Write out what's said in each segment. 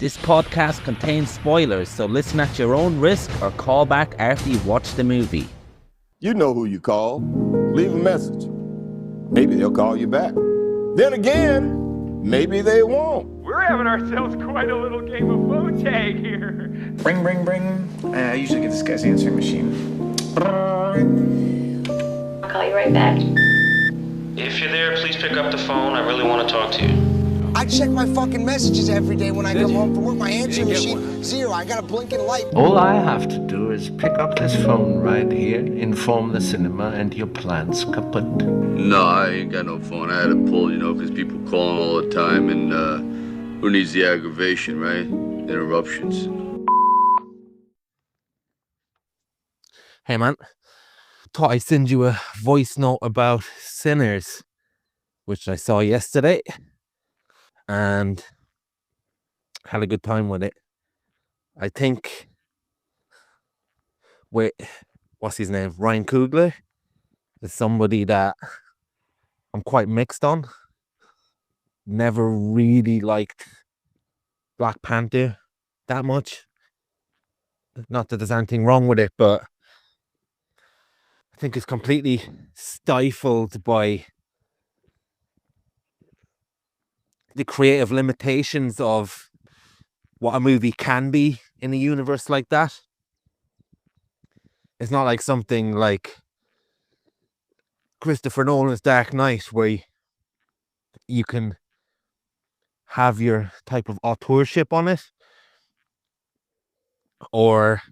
This podcast contains spoilers, so listen at your own risk or call back after you've watched the movie. You know who you call. Leave a message. Maybe they'll call you back. Then again, maybe they won't. We're having ourselves quite a little game of phone tag here. Ring, ring, ring. I usually get this guy's answering machine. I'll call you right back. If you're there, please pick up the phone. I really want to talk to you. I check my fucking messages every day when I come home from work. My answering machine, zero. I got a blinking light. All I have to do is pick up this phone right here, inform the cinema, and your plan's kaput. No, I ain't got no phone. I had to pull, because people calling all the time, and who needs the aggravation, right? Interruptions. Hey man, thought I'd send you a voice note about Sinners, which I saw yesterday, and had a good time with it. I think with, what's his name, Ryan Coogler, is somebody that I'm quite mixed on. Never really liked Black Panther that much. Not that there's anything wrong with it, but I think it's completely stifled by the creative limitations of what a movie can be in a universe like that. It's not like something like Christopher Nolan's Dark Knight, where you can have your type of authorship on it. Or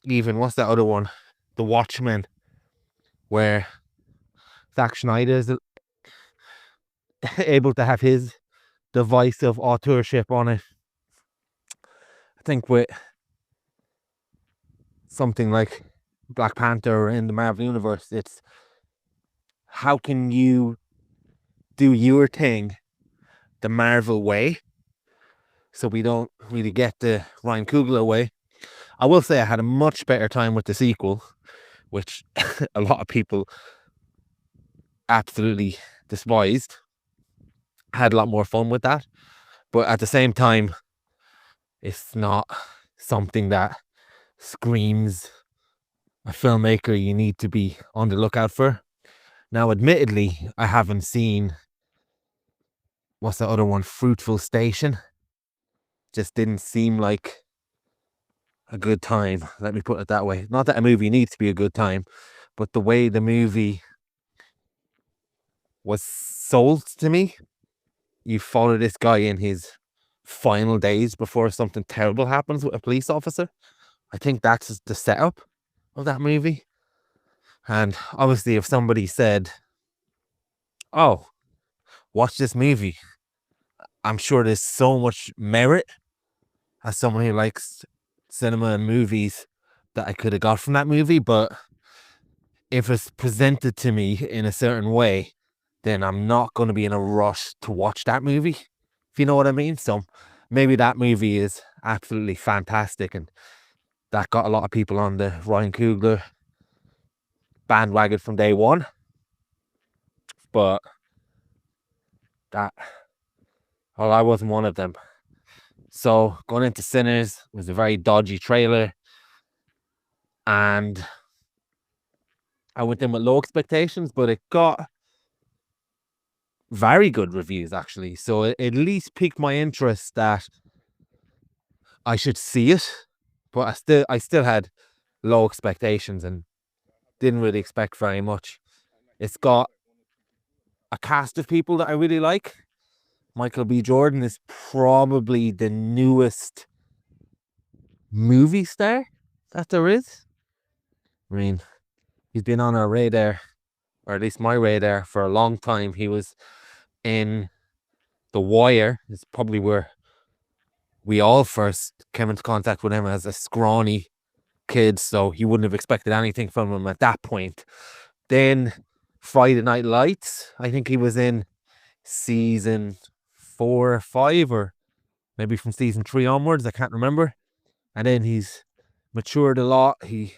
even, what's that other one? The Watchmen, where Zack Snyder is able to have his divisive authorship on it. I think with something like Black Panther in the Marvel Universe, it's how can you do your thing the Marvel way, so we don't really get the Ryan Coogler way. I will say I had a much better time with the sequel, which a lot of people absolutely despised. I had a lot more fun with that, but at the same time, it's not something that screams a filmmaker you need to be on the lookout for. Now, admittedly, I haven't seen, what's the other one, Fruitful Station. Just didn't seem like a good time, let me put it that way. Not that a movie needs to be a good time, but the way the movie was sold to me, you follow this guy in his final days before something terrible happens with a police officer. I think that's the setup of that movie. And obviously, if somebody said, oh, watch this movie, I'm sure there's so much merit as someone who likes cinema and movies that I could have got from that movie. But if it's presented to me in a certain way, then I'm not going to be in a rush to watch that movie, if you know what I mean. So maybe that movie is absolutely fantastic, and that got a lot of people on the Ryan Coogler bandwagon from day one. But I wasn't one of them. So going into Sinners was a very dodgy trailer, and I went in with low expectations, but it got very good reviews actually. So it at least piqued my interest that I should see it, but I still had low expectations and didn't really expect very much. It's got a cast of people that I really like. Michael B. Jordan is probably the newest movie star that there is. I mean, he's been on our radar, or at least my radar, for a long time. He was in The Wire. It's probably where we all first came into contact with him as a scrawny kid, so you wouldn't have expected anything from him at that point. Then Friday Night Lights, I think he was in season 4 or 5, or maybe from season 3 onwards, I can't remember. And then he's matured a lot. He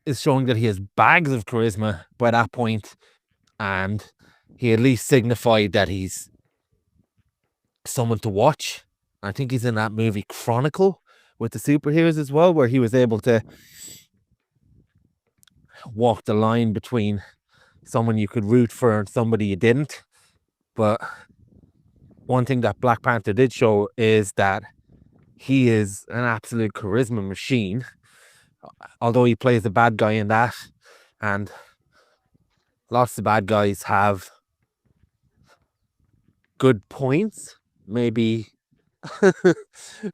is showing that he has bags of charisma by that point, and he at least signified that he's someone to watch I think he's in that movie Chronicle with the superheroes as well, where he was able to walk the line between someone you could root for and somebody you didn't. But one thing that Black Panther did show is that he is an absolute charisma machine, although he plays a bad guy in that, and lots of bad guys have good points, maybe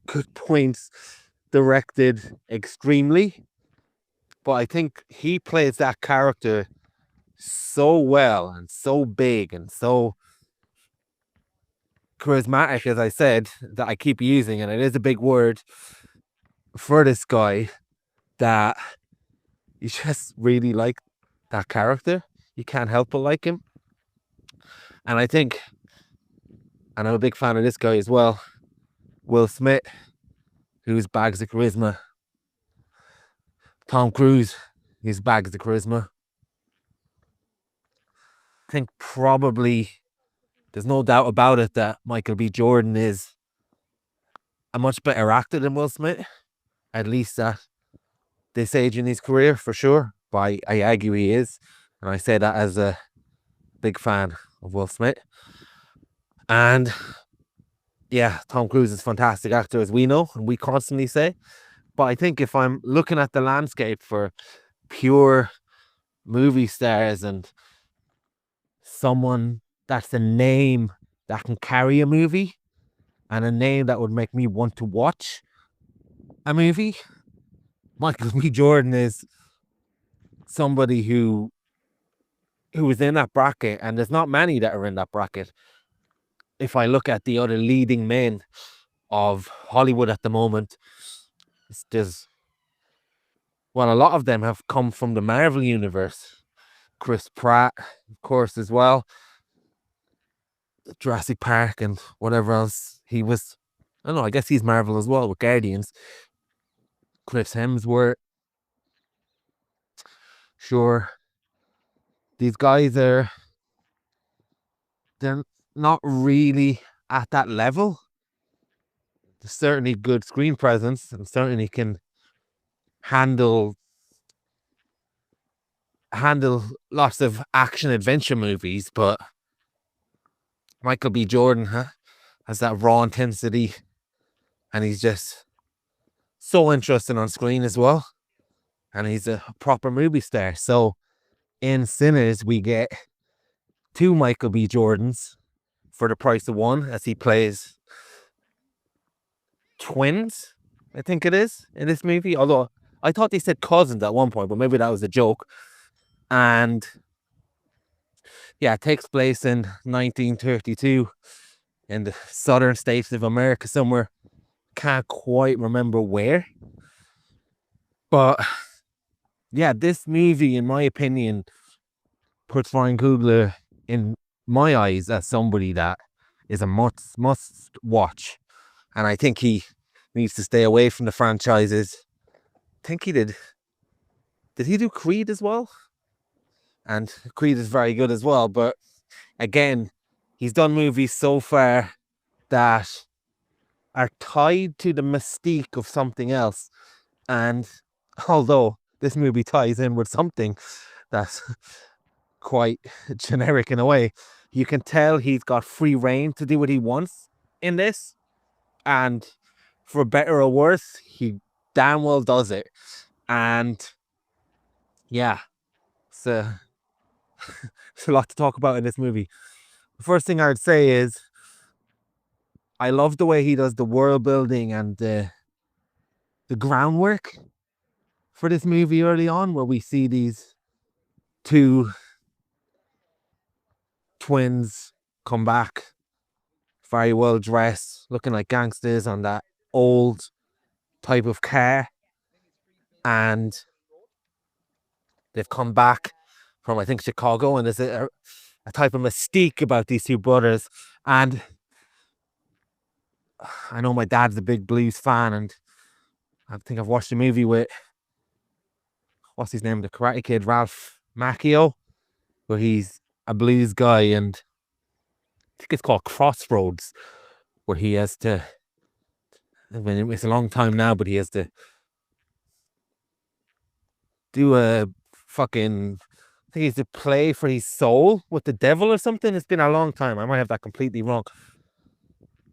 good points directed extremely, but I think he plays that character so well and so big and so charismatic, as I said, that I keep using, and it is a big word for this guy, that you just really like that character. You can't help but like him. And I think, and I'm a big fan of this guy as well, Will Smith, who's bags of charisma. Tom Cruise, he's bags of charisma. I think probably there's no doubt about it that Michael B. Jordan is a much better actor than Will Smith, at least at this age in his career, for sure. But I argue he is, and I say that as a big fan of Will Smith. And yeah, Tom Cruise is a fantastic actor, as we know, and we constantly say. But I think if I'm looking at the landscape for pure movie stars and someone that's a name that can carry a movie and a name that would make me want to watch a movie, Michael B. Jordan is somebody who is in that bracket, and there's not many that are in that bracket. If I look at the other leading men of Hollywood at the moment, there's, well, a lot of them have come from the Marvel universe. Chris Pratt, of course, as well. Jurassic Park and whatever else he was. I don't know, I guess he's Marvel as well with Guardians. Chris Hemsworth. Sure. These guys they're not really at that level. There's certainly good screen presence and certainly can handle lots of action adventure movies, but Michael B. Jordan has that raw intensity, and he's just so interesting on screen as well, and he's a proper movie star. So in Sinners we get two Michael B. Jordans for the price of one, as he plays twins, I think it is, in this movie, although I thought they said cousins at one point, but maybe that was a joke. And yeah, it takes place in 1932 in the southern states of America somewhere. Can't quite remember where. But yeah, this movie, in my opinion, puts Ryan Coogler, in my eyes, as somebody that is a must watch. And I think he needs to stay away from the franchises. I think he did he do Creed as well? And Creed is very good as well, but again, he's done movies so far that are tied to the mystique of something else. And although this movie ties in with something that's quite generic in a way, you can tell he's got free reign to do what he wants in this. And for better or worse, he damn well does it. And yeah, it's a lot to talk about in this movie. The first thing I would say is I love the way he does the world building and the groundwork for this movie early on, where we see these two twins come back very well dressed, looking like gangsters on that old type of car, and they've come back from, I think, Chicago, and there's a type of mystique about these two brothers. And I know my dad's a big blues fan, and I think I've watched a movie with, what's his name, the Karate Kid, Ralph Macchio, where he's a blues guy, and I think it's called Crossroads, where he has to I mean, it's a long time now, but he has to do a fucking, I think he's to play for his soul with the devil or something. It's been a long time. I might have that completely wrong.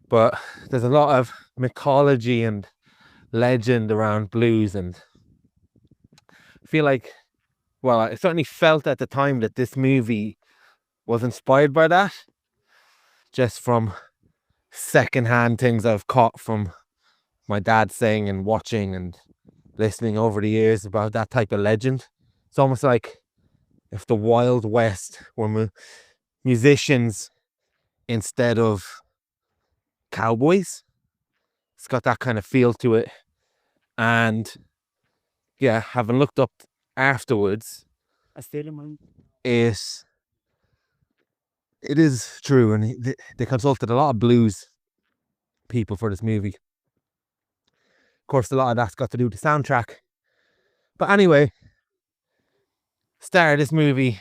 But there's a lot of mythology and legend around blues, and I feel like, well, I certainly felt at the time that this movie was inspired by that, just from secondhand things I've caught from my dad saying and watching and listening over the years about that type of legend. It's almost like if the Wild West were musicians instead of cowboys. It's got that kind of feel to it. And yeah, having looked up afterwards, it is true, and they consulted a lot of blues people for this movie. Of course, a lot of that's got to do with the soundtrack. But anyway, start of this movie,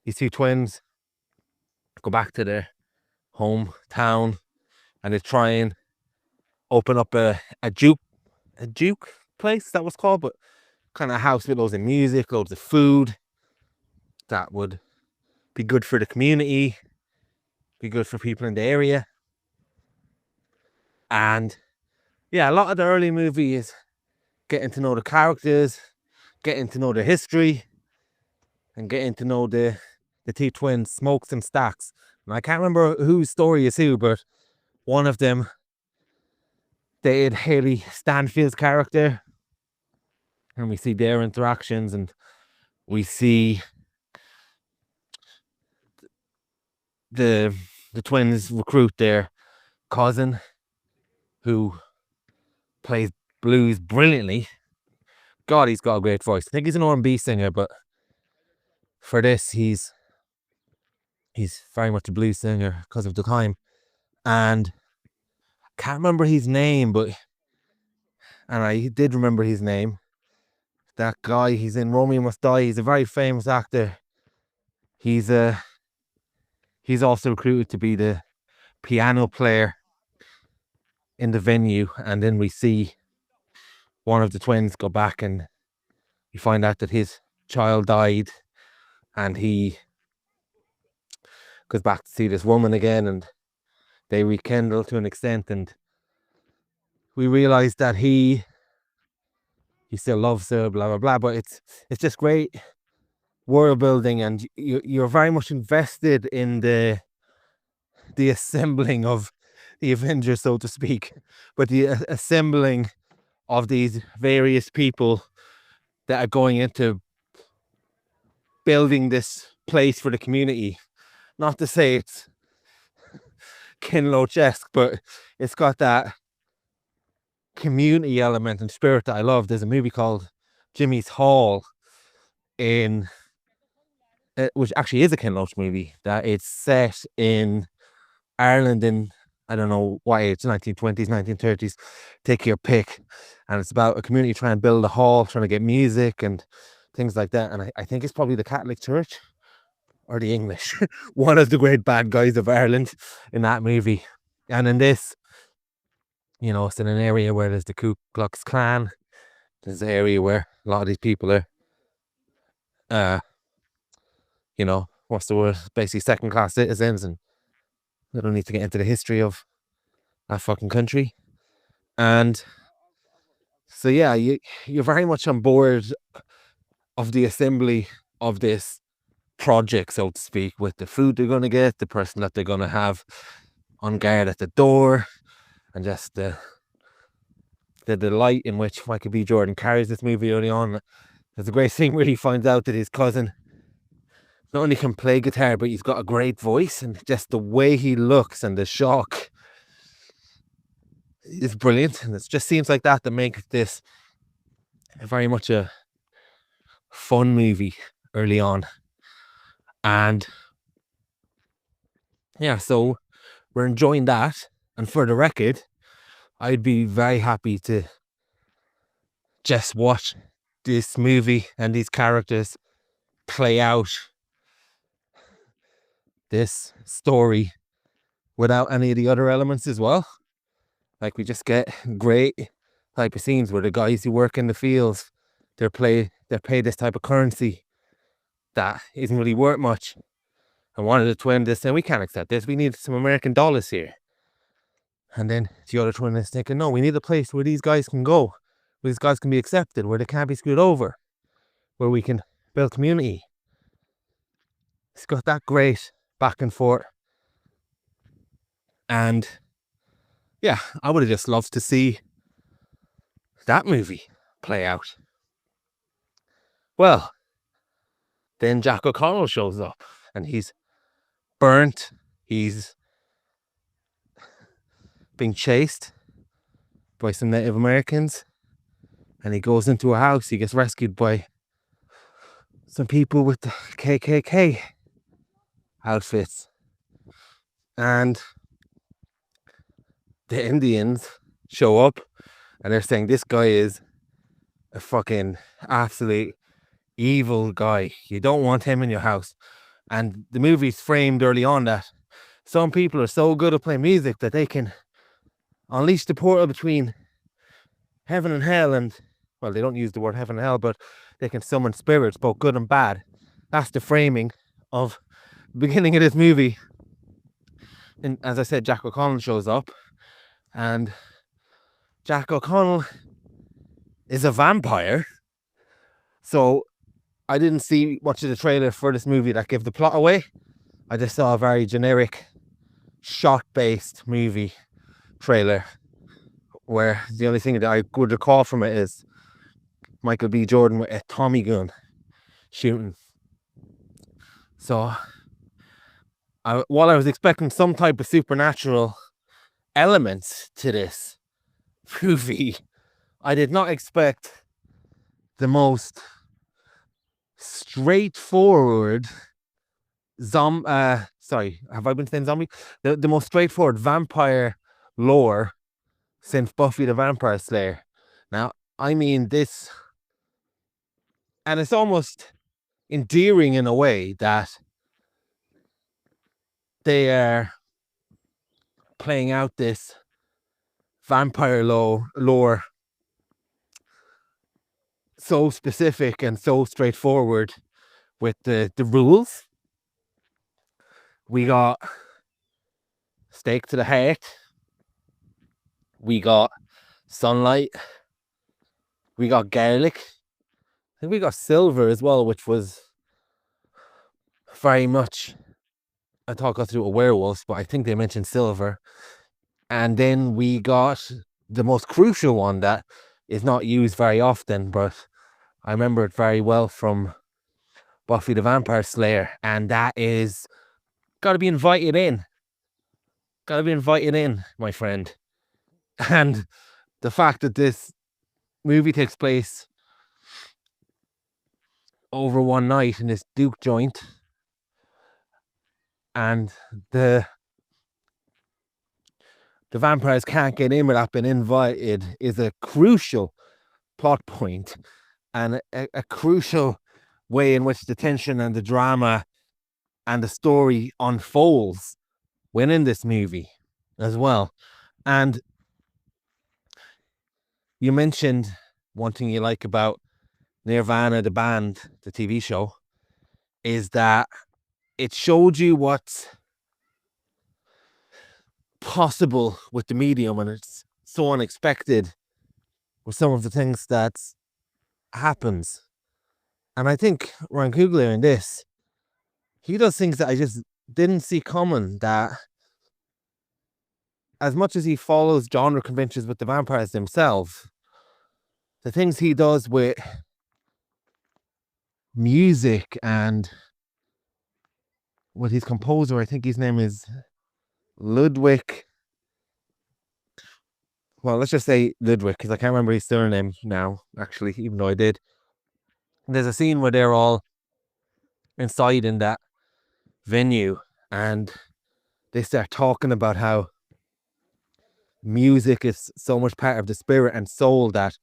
these two twins go back to their hometown and they try and open up a juke place, that was called, but kind of house with loads of music, loads of food that would be good for the community, be good for people in the area. And yeah, a lot of the early movie is getting to know the characters, getting to know the history, and getting to know the two twins, Smokes and Stacks. And I can't remember whose story is who, but one of them dated Haley Stanfield's character, and we see their interactions, and we see the twins recruit their cousin, who plays blues brilliantly. God, he's got a great voice. I think he's an R&B singer, but for this, he's very much a blues singer because of the time. And I can't remember his name, and I did remember his name. That guy, he's in Romeo Must Die. He's a very famous actor. He's also recruited to be the piano player in the venue, and then we see one of the twins go back and we find out that his child died, and he goes back to see this woman again, and they rekindle to an extent, and we realize that he still loves her, blah blah blah. But it's just great world building, and you're very much invested in the assembling of the Avengers, so to speak, but the assembling of these various people that are going into building this place for the community. Not to say it's Ken Loach-esque, but it's got that community element and spirit that I love. There's a movie called Jimmy's Hall which actually is a Ken Loach movie, that it's set in Ireland in, I don't know what age, 1920s, 1930s, take your pick. And it's about a community trying to build a hall, trying to get music and things like that. And I think it's probably the Catholic Church or the English, one of the great bad guys of Ireland in that movie. And in this, it's in an area where there's the Ku Klux Klan. There's an area where a lot of these people are, what's the word? Basically second-class citizens, and they don't need to get into the history of that fucking country. And so yeah, you're very much on board of the assembly of this project, so to speak, with the food they're going to get, the person that they're going to have on guard at the door, and just the delight in which Michael B. Jordan carries this movie early on. There's a great scene where he finds out that his cousin not only can play guitar, but he's got a great voice, and just the way he looks and the shock is brilliant. And it just seems like that makes this very much a fun movie early on. And yeah, so we're enjoying that. And for the record, I'd be very happy to just watch this movie and these characters play out this story without any of the other elements as well. Like, we just get great type of scenes where the guys who work in the fields, they're paid this type of currency that isn't really worth much. And one of the twins is saying, we can't accept this. We need some American dollars here. And then the other twin is thinking, no, we need a place where these guys can go, where these guys can be accepted, where they can't be screwed over, where we can build community. It's got that great back and forth. And yeah, I would have just loved to see that movie play out. Well, then Jack O'Connell shows up and he's burnt. He's being chased by some Native Americans, and he goes into a house. He gets rescued by some people with the KKK outfits, and the Indians show up and they're saying this guy is a fucking absolute evil guy. You don't want him in your house. And the movie's framed early on that some people are so good at playing music that they can unleash the portal between heaven and hell, and well, they don't use the word heaven and hell, but they can summon spirits, both good and bad. That's the framing of the beginning of this movie. And as I said, Jack O'Connell shows up, and Jack O'Connell is a vampire. So I didn't see much of the trailer for this movie that gave the plot away. I just saw a very generic shot-based movie trailer where the only thing that I would recall from it is Michael B. Jordan with a Tommy gun shooting. So while I was expecting some type of supernatural elements to this movie, I did not expect the most straightforward sorry, have I been saying zombie? The most straightforward vampire lore since Buffy the Vampire Slayer. Now, I mean this, and it's almost endearing in a way that they are playing out this vampire lore so specific and so straightforward with the rules. We got stake to the heart. We got sunlight. We got garlic. I think we got silver as well, which was very much, I thought got through a werewolf, but I think they mentioned silver. And then we got the most crucial one that is not used very often, but I remember it very well from Buffy the Vampire Slayer, and that is gotta be invited in. Gotta be invited in, my friend. And the fact that this movie takes place over one night in this Duke joint, and the vampires can't get in without being invited, is a crucial plot point and a crucial way in which the tension and the drama and the story unfolds when in this movie as well. And you mentioned one thing you like about Nirvana, the band, the TV show, is that it showed you what's possible with the medium, and it's so unexpected with some of the things that happens. And I think Ryan Coogler in this, he does things that I just didn't see coming, that as much as he follows genre conventions with the vampires themselves, the things he does with music and with his composer, I think his name is Ludwig. Well, let's just say Ludwig, because I can't remember his surname now, actually, even though I did. There's a scene where they're all inside in that venue and they start talking about how music is so much part of the spirit and soul that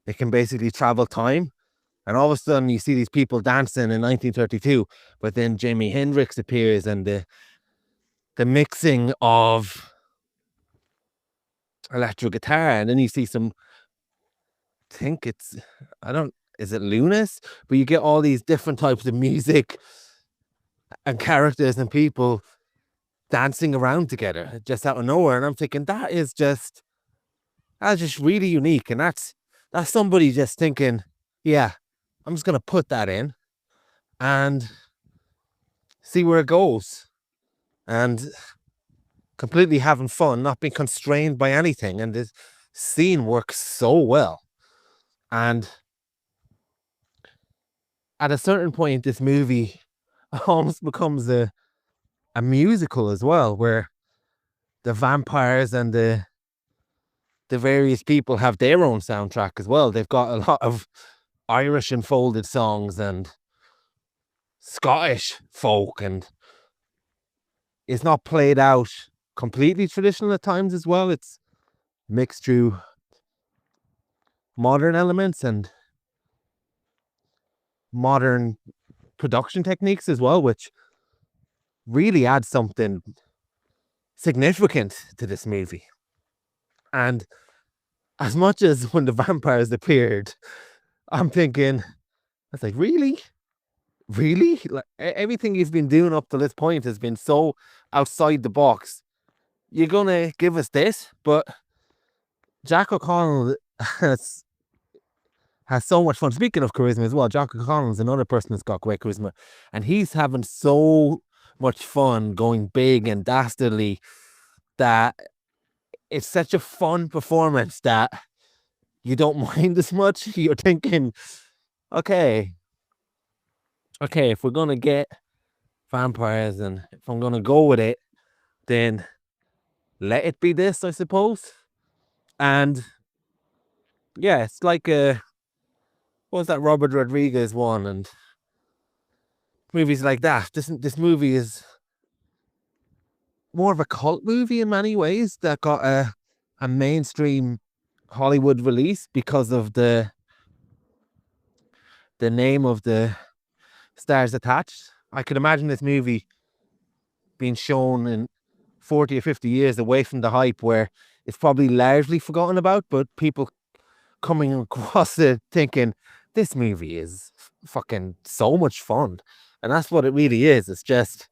it can basically travel time. And all of a sudden you see these people dancing in 1932, but then Jimi Hendrix appears, and the mixing of electric guitar, and then you see some, think it's, I don't, is it Lunas? But you get all these different types of music and characters and people dancing around together just out of nowhere. And I'm thinking that's just really unique. And that's somebody just thinking, yeah, I'm just gonna put that in and see where it goes. And completely having fun, not being constrained by anything. And this scene works so well. And at a certain point, this movie almost becomes a musical as well, where the vampires and the various people have their own soundtrack as well. They've got a lot of Irish enfolded songs and Scottish folk, and it's not played out completely traditional at times as well. It's mixed through modern elements and modern production techniques as well, which really adds something significant to this movie. And as much as when the vampires appeared, I'm thinking, I was like, really? Like, everything you've been doing up to this point has been so outside the box. You're gonna give us this? But Jack O'Connell has so much fun. Speaking of charisma as well, Jack O'Connell is another person that's got great charisma, and he's having so much fun going big and dastardly that it's such a fun performance that you don't mind as much. You're thinking, okay, if we're gonna get vampires and if I'm gonna go with it, then let it be this, I suppose. And yeah, it's like what was that Robert Rodriguez one, and movies like that. This movie is more of a cult movie in many ways that got a mainstream Hollywood release because of the name of the stars attached. I could imagine this movie being shown in 40 or 50 years away from the hype, where it's probably largely forgotten about, but people coming across it thinking this movie is fucking so much fun. And that's what it really is. It's just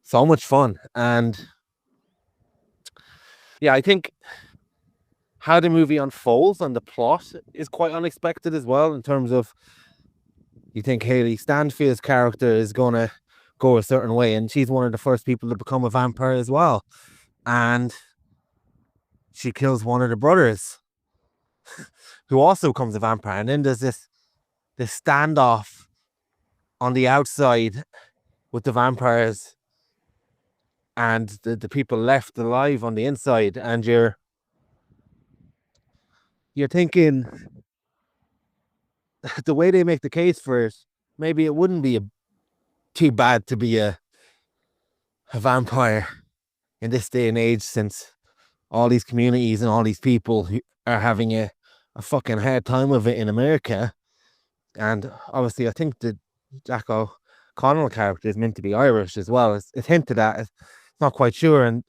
so much fun. And yeah, I think how the movie unfolds and the plot is quite unexpected as well, in terms of, you think Hayley Stanfield's character is gonna go a certain way, and she's one of the first people to become a vampire as well. And she kills one of the brothers who also becomes a vampire. And then there's this standoff on the outside with the vampires and the people left alive on the inside, and you're thinking, the way they make the case for it, maybe it wouldn't be too bad to be a vampire in this day and age, since all these communities and all these people who are having a fucking hard time of it in America. And obviously I think the Jack O'Connell character is meant to be Irish as well. It's hinted at. It's not quite sure. And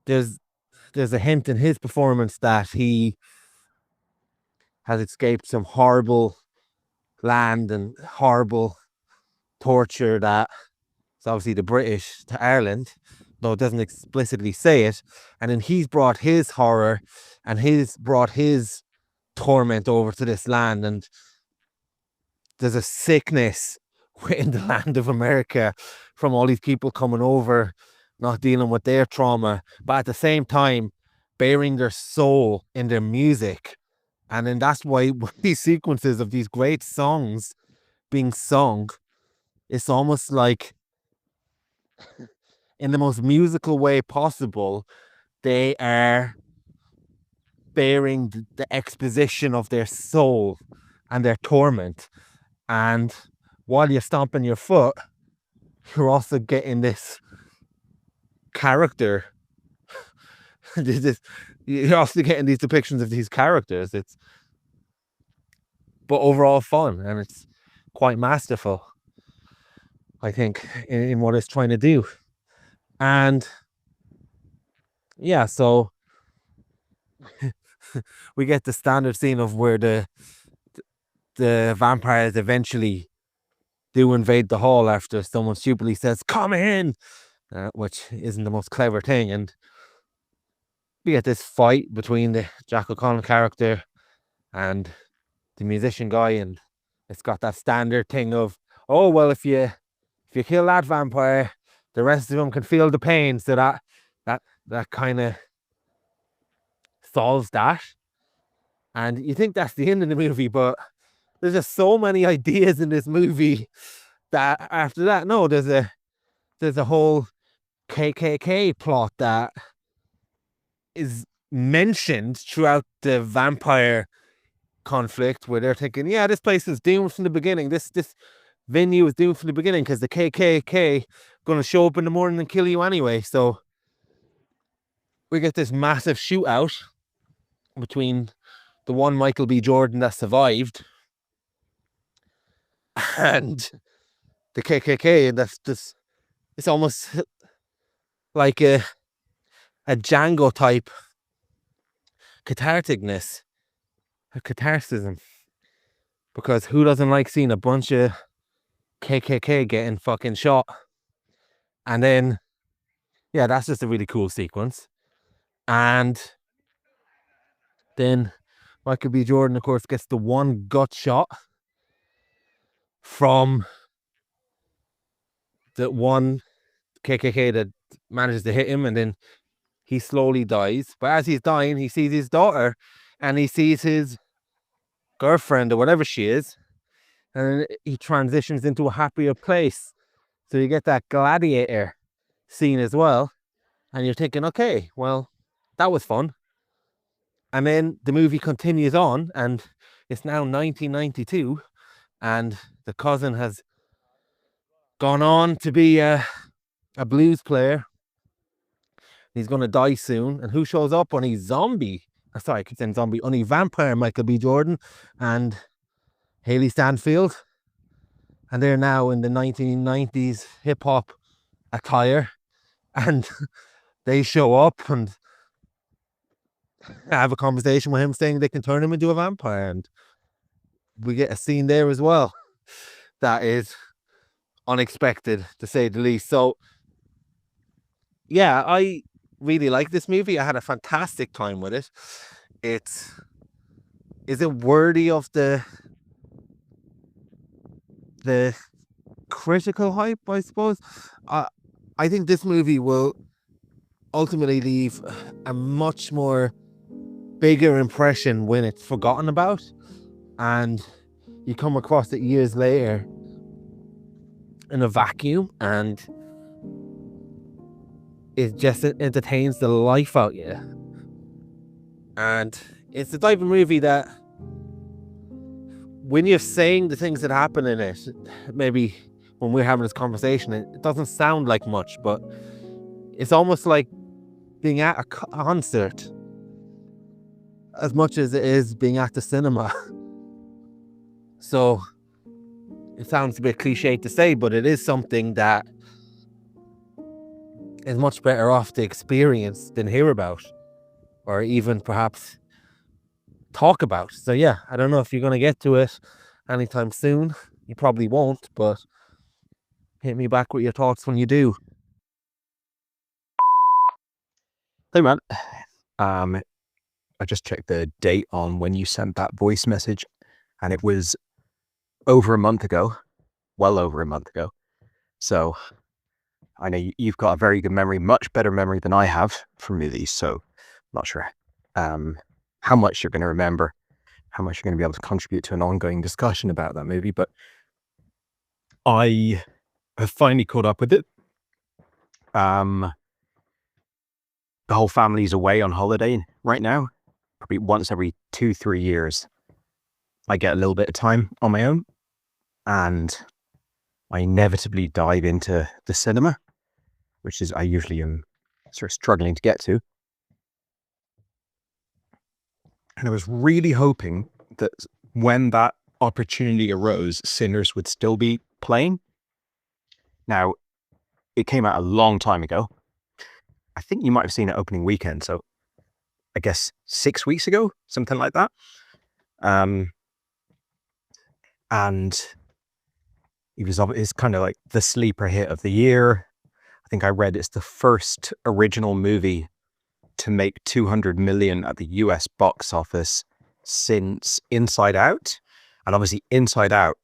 there's a hint in his performance that he has escaped some horrible land and horrible torture that it's obviously the British to Ireland, though it doesn't explicitly say it. And then he's brought his horror and he's brought his torment over to this land, and there's a sickness in the land of America from all these people coming over, not dealing with their trauma, but at the same time bearing their soul in their music. And then that's why these sequences of these great songs being sung, it's almost like, in the most musical way possible, they are bearing the exposition of their soul and their torment. And while you're stomping your foot, you're also getting this character. You're also getting these depictions of these characters. But overall fun, and it's quite masterful, I think, in what it's trying to do. And yeah, so we get the standard scene of where the vampires eventually do invade the hall after someone stupidly says, "Come in," which isn't the most clever thing. And we get this fight between the Jack O'Connell character and the musician guy, and it's got that standard thing of, oh well, if you kill that vampire, the rest of them can feel the pain, so that kind of solves that. And you think that's the end of the movie, but there's just so many ideas in this movie that after that, no, there's a whole KKK plot that is mentioned throughout the vampire conflict, where they're thinking, yeah, this place is doomed from the beginning. This venue is doomed from the beginning because the KKK going to show up in the morning and kill you anyway. So we get this massive shootout between the one Michael B. Jordan that survived and the KKK, and that's just, it's almost like a Django type catharticness, a catharsism, because who doesn't like seeing a bunch of KKK getting fucking shot? And then, yeah, that's just a really cool sequence. And then Michael B. Jordan, of course, gets the one gut shot from the one KKK that manages to hit him, and then he slowly dies. But as he's dying, he sees his daughter and he sees his girlfriend or whatever she is, and he transitions into a happier place. So you get that gladiator scene as well, and you're thinking, okay, well, that was fun. And then the movie continues on, and it's now 1992, and the cousin has gone on to be a blues player. He's going to die soon. And who shows up? Only only vampire Michael B. Jordan and Haley Stanfield. And they're now in the 1990s hip-hop attire. And they show up and have a conversation with him saying they can turn him into a vampire. And we get a scene there as well that is unexpected, to say the least. So, yeah, I really like this movie. I had a fantastic time with it. Is it worthy of the critical hype, I suppose? I think this movie will ultimately leave a much more bigger impression when it's forgotten about, and you come across it years later in a vacuum, and it just entertains the life out you. And it's the type of movie that when you're saying the things that happen in it, maybe when we're having this conversation, it doesn't sound like much, but it's almost like being at a concert as much as it is being at the cinema. So it sounds a bit cliche to say, but it is something that is much better off to experience than hear about, or even perhaps talk about. So yeah, I don't know if you're going to get to it anytime soon. You probably won't, but hit me back with your thoughts when you do. Hey man, I just checked the date on when you sent that voice message, and it was over a month ago, well over a month ago. So I know you've got a very good memory, much better memory than I have for movies. So I'm not sure how much you're going to remember, how much you're going to be able to contribute to an ongoing discussion about that movie. But I have finally caught up with it. The whole family's away on holiday right now. Probably once every 2-3 years, I get a little bit of time on my own, and I inevitably dive into the cinema, which is I usually am sort of struggling to get to. And I was really hoping that when that opportunity arose, Sinners would still be playing. Now, it came out a long time ago. I think you might have seen it opening weekend, so I guess 6 weeks ago, something like that. And it's kind of like the sleeper hit of the year. I think I read it's the first original movie to make 200 million at the US box office since Inside Out. And obviously Inside Out,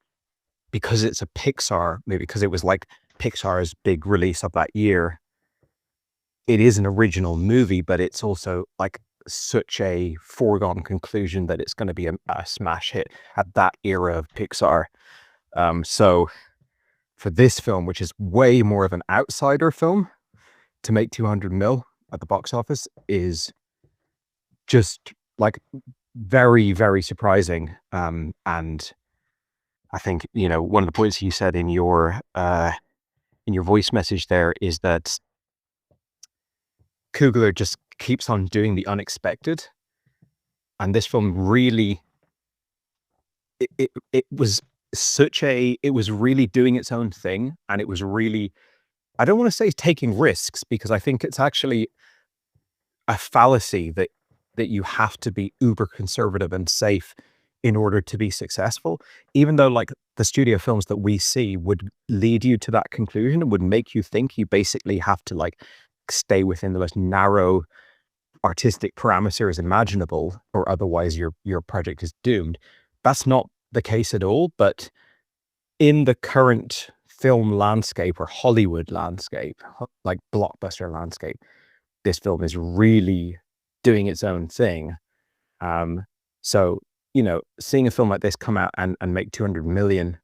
because it's a Pixar movie, because it was like Pixar's big release of that year, it is an original movie, but it's also like such a foregone conclusion that it's going to be a smash hit at that era of Pixar. So for this film, which is way more of an outsider film, to make 200 mil at the box office is just like very, very surprising. And I think, one of the points you said in your voice message there is that Coogler just keeps on doing the unexpected. And this film really, it was really doing its own thing. And it was really, I don't want to say taking risks, because I think it's actually a fallacy that you have to be uber conservative and safe in order to be successful, even though like the studio films that we see would lead you to that conclusion and would make you think you basically have to like stay within the most narrow artistic parameters imaginable, or otherwise your project is doomed. That's not the case at all. But in the current film landscape or Hollywood landscape, like blockbuster landscape, this film is really doing its own thing. So, seeing a film like this come out and make 200 million,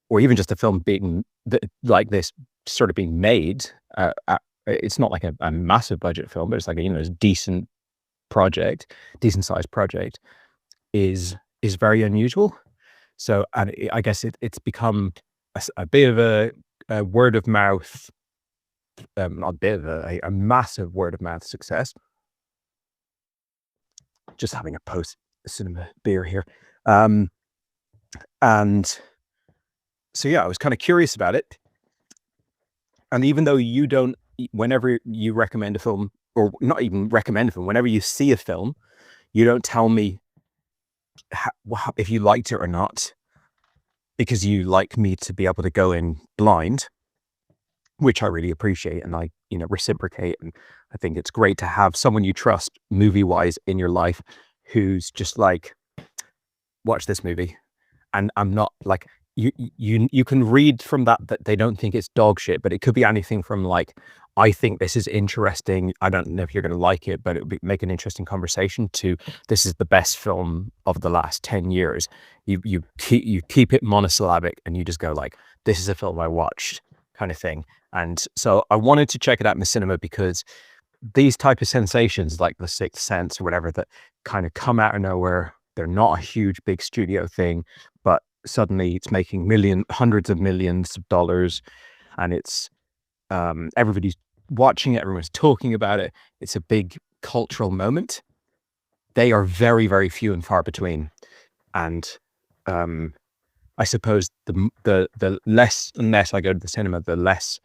or even just a film being like this sort of being made, it's not like a massive budget film, but it's like a decent sized project, is very unusual. So, and I guess it's become a bit of a word of mouth, not a bit of a massive word of mouth success. Just having a post cinema beer here. And so, yeah, I was kind of curious about it. And even though you don't, whenever you recommend a film, or not even recommend a film, whenever you see a film, you don't tell me if you liked it or not, because you like me to be able to go in blind, which I really appreciate, and I, reciprocate. And I think it's great to have someone you trust movie-wise in your life who's just like, watch this movie. And I'm not like, you can read from that they don't think it's dog shit, but it could be anything from like, I think this is interesting, I don't know if you're going to like it, but it would make an interesting conversation, to this is the best film of the last 10 years. You keep it monosyllabic, and you just go like, this is a film I watched, kind of thing. And so I wanted to check it out in the cinema, because these type of sensations, like The Sixth Sense or whatever, that kind of come out of nowhere, they're not a huge big studio thing, but suddenly it's making hundreds of millions of dollars, and it's everybody's watching it, everyone's talking about it, it's a big cultural moment. They are very, very few and far between. And I suppose the less and less I go to the cinema, the less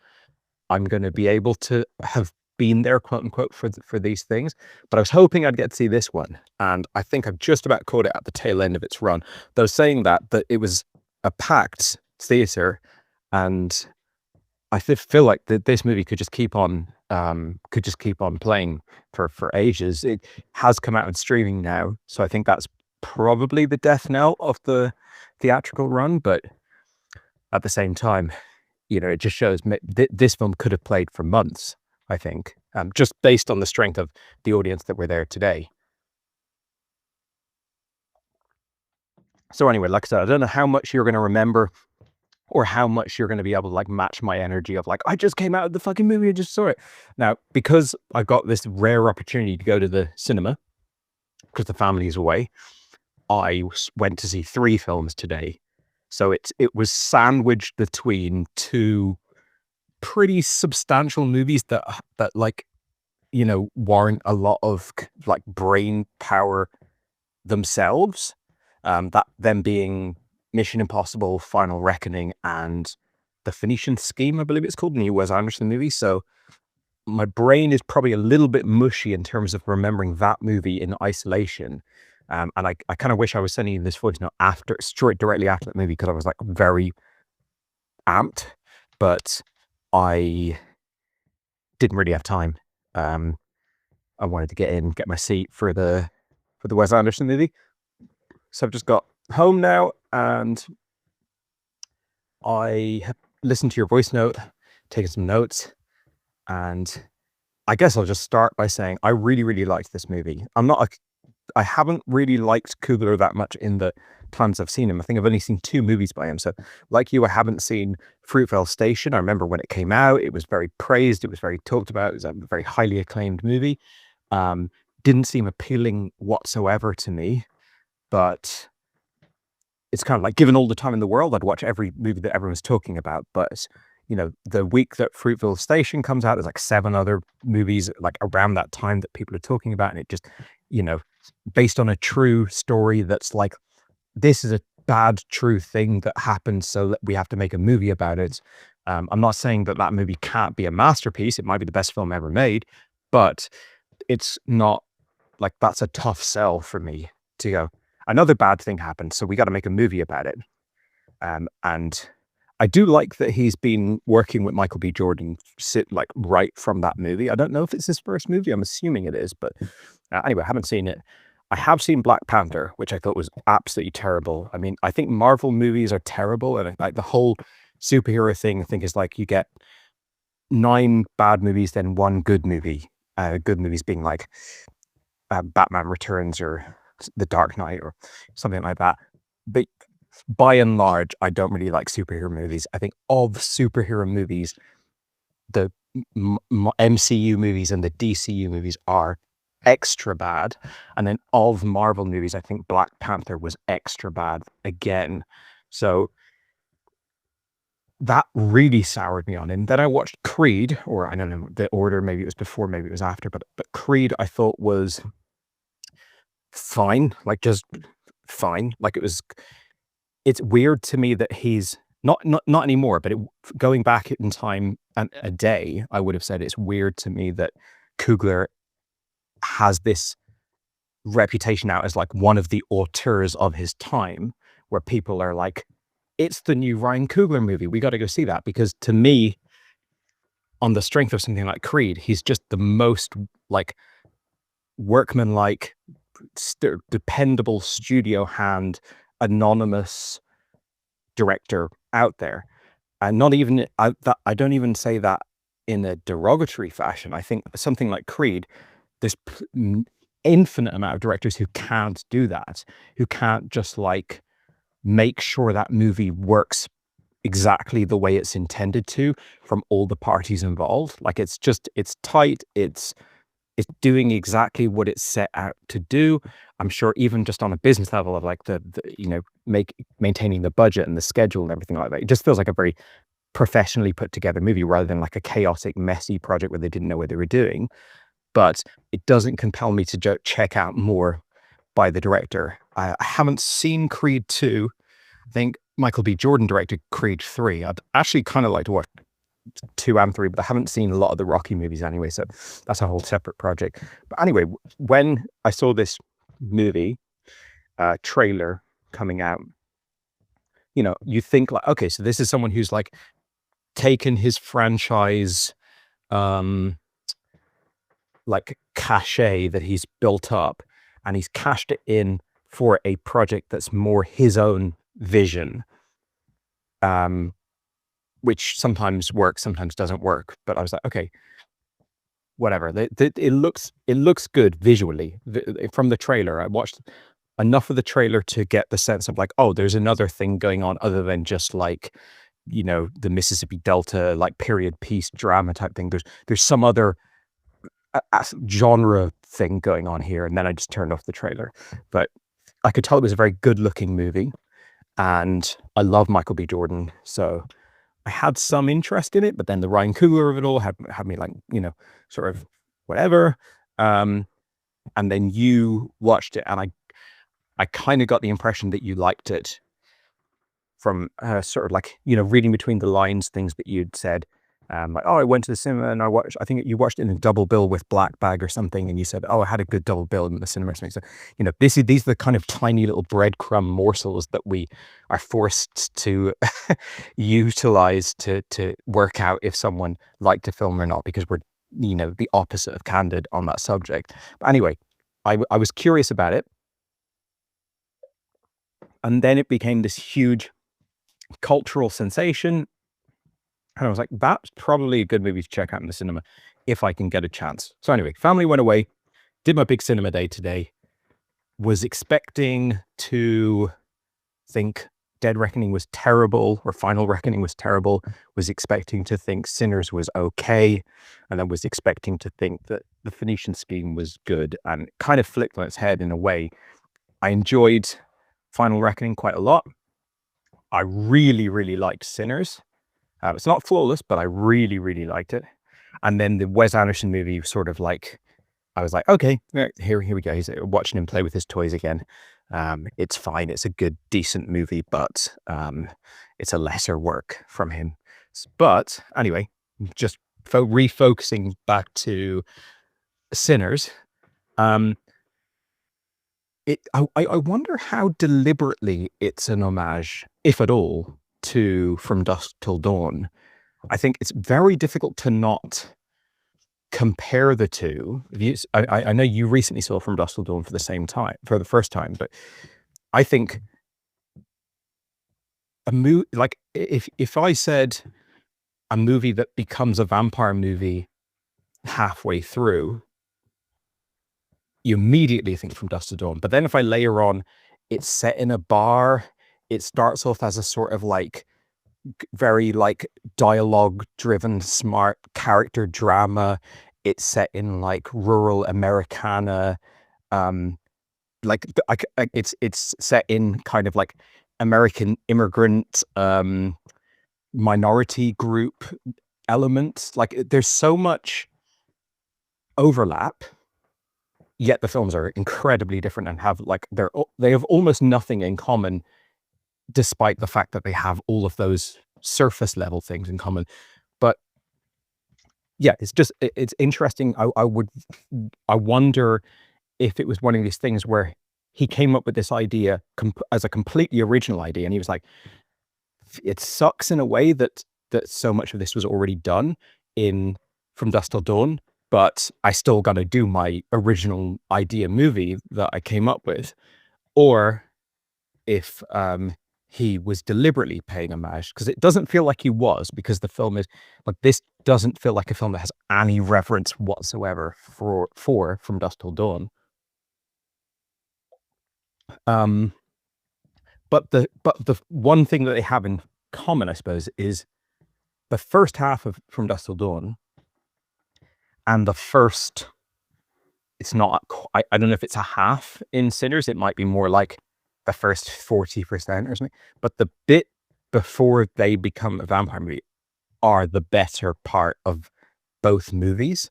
I'm going to be able to have been there, quote unquote, for these things. But I was hoping I'd get to see this one, and I think I've just about caught it at the tail end of its run. Though saying that it was a packed theater, and I feel like this movie could just keep on playing for ages. It has come out on streaming now, so I think that's probably the death knell of the theatrical run. But at the same time, it just shows this film could have played for months, I think, just based on the strength of the audience that were there today. So anyway, like I said, I don't know how much you're going to remember, or how much you're going to be able to like match my energy of like, I just came out of the fucking movie, I just saw it. Now, because I've got this rare opportunity to go to the cinema, because the family's away, I went to see 3 films today. So it was sandwiched between 2 pretty substantial movies that like, warrant a lot of like brain power themselves. That them being Mission Impossible: Final Reckoning and The Phoenician Scheme, I believe it's called, the new Wes Anderson movie. So my brain is probably a little bit mushy in terms of remembering that movie in isolation. And I kind of wish I was sending you this voice note directly after that movie, because I was like very amped, but I didn't really have time. I wanted to get my seat for the Wes Anderson movie. So I've just got home now, and I have listened to your voice note, taken some notes, and I guess I'll just start by saying I really, really liked this movie. I haven't really liked Coogler that much in the times I've seen him. I think I've only seen 2 movies by him. So like you, I haven't seen Fruitvale Station. I remember when it came out, it was very praised. It was very talked about. It was a very highly acclaimed movie. Didn't seem appealing whatsoever to me, but it's kind of like, given all the time in the world, I'd watch every movie that everyone's talking about. But, you know, the week that Fruitvale Station comes out, there's like 7 other movies like around that time that people are talking about. And it just, you know, based on a true story that's like, this is a bad true thing that happened, so we have to make a movie about it. I'm not saying that movie can't be a masterpiece. It might be the best film ever made, but it's not like, that's a tough sell for me to go, another bad thing happened, so we got to make a movie about it. And I do like that he's been working with Michael B. Jordan right from that movie. I don't know if it's his first movie. I'm assuming it is, but anyway, I haven't seen it. I have seen Black Panther, which I thought was absolutely terrible. I mean, I think Marvel movies are terrible, and like the whole superhero thing, I think, is like you get 9 bad movies, then 1 good movie. Good movies being like Batman Returns or The Dark Knight or something like that. But by and large, I don't really like superhero movies. I think of superhero movies, the MCU movies and the DCU movies are extra bad. And then of Marvel movies, I think Black Panther was extra bad again. So that really soured me on him. Then I watched Creed, or I don't know the order, maybe it was before, maybe it was after, but Creed I thought was fine, like just fine. Like it's weird to me that he's not anymore, but going back in time and a day, I would have said it's weird to me that Coogler has this reputation now as like one of the auteurs of his time, where people are like, it's the new Ryan Coogler movie, we got to go see that. Because to me, on the strength of something like Creed, he's just the most like workmanlike, dependable studio hand, anonymous director out there. And not even I don't even say that in a derogatory fashion. I think something like Creed, there's infinite amount of directors who can't do that, who can't just like make sure that movie works exactly the way it's intended to from all the parties involved. Like it's tight, it's doing exactly what it's set out to do. I'm sure even just on a business level of like the you know, maintaining the budget and the schedule and everything like that, it just feels like a very professionally put together movie rather than like a chaotic, messy project where they didn't know what they were doing. But it doesn't compel me to check out more by the director. I haven't seen Creed 2. I think Michael B. Jordan directed Creed 3. I'd actually kind of like to watch 2 and 3, but I haven't seen a lot of the Rocky movies anyway, so that's a whole separate project. But anyway, when I saw this movie trailer coming out, you know, you think like, okay, so this is someone who's like taken his franchise like cachet that he's built up, and he's cashed it in for a project that's more his own vision, which sometimes works, sometimes doesn't work. But I was like, okay, whatever. It looks good visually from the trailer. I watched enough of the trailer to get the sense of like, oh, there's another thing going on other than just like, you know, the Mississippi Delta like period piece drama type thing. There's some other genre thing going on here. And then I just turned off the trailer. But I could tell it was a very good looking movie, and I love Michael B. Jordan, so I had some interest in it. But then the Ryan Coogler of it all had me like, you know, sort of whatever. And then you watched it, and I kind of got the impression that you liked it from sort of like, you know, reading between the lines, things that you'd said. Like, oh, I went to the cinema and I think you watched it in a double bill with Black Bag or something, and you said, oh, I had a good double bill in the cinema or something. So, these are the kind of tiny little breadcrumb morsels that we are forced to utilize to work out if someone liked a film or not, because we're, the opposite of candid on that subject. But anyway, I was curious about it. And then it became this huge cultural sensation. And I was like, that's probably a good movie to check out in the cinema if I can get a chance. So anyway, family went away, did my big cinema day today, was expecting to think Dead Reckoning was terrible or Final Reckoning was terrible, was expecting to think Sinners was okay, and then was expecting to think that The Phoenician Scheme was good, and kind of flipped on its head in a way. I enjoyed Final Reckoning quite a lot. I really, really liked Sinners. It's not flawless, but I really, really liked it. And then the Wes Anderson movie sort of like, I was like, okay, here we go. He's watching him play with his toys again. It's fine. It's a good, decent movie, but it's a lesser work from him. But anyway, just refocusing back to Sinners. I wonder how deliberately it's an homage, if at all, to From Dusk Till Dawn. I think it's very difficult to not compare the two. I know you recently saw From Dusk Till Dawn for the first time, but I think a movie, like if I said a movie that becomes a vampire movie halfway through, you immediately think From Dusk Till Dawn. But then if I layer on, it's set in a bar, it starts off as a sort of like very like dialogue driven, smart character drama. It's set in like rural Americana, it's set in kind of like American immigrant minority group elements. Like there's so much overlap, yet the films are incredibly different and have like they have almost nothing in common, despite the fact that they have all of those surface level things in common. But yeah, it's interesting. I wonder if it was one of these things where he came up with this idea as a completely original idea, and he was like, it sucks in a way that so much of this was already done in From Dusk Till Dawn, but I still got to do my original idea movie that I came up with. Or if he was deliberately paying homage, because it doesn't feel like he was, because the film is like, this doesn't feel like a film that has any reverence whatsoever for From Dusk Till Dawn. But the one thing that they have in common, I suppose, is the first half of From Dusk Till Dawn and the first, it's not, I don't know if it's a half in Sinners, it might be more like the first 40% or something, but the bit before they become a vampire movie are the better part of both movies.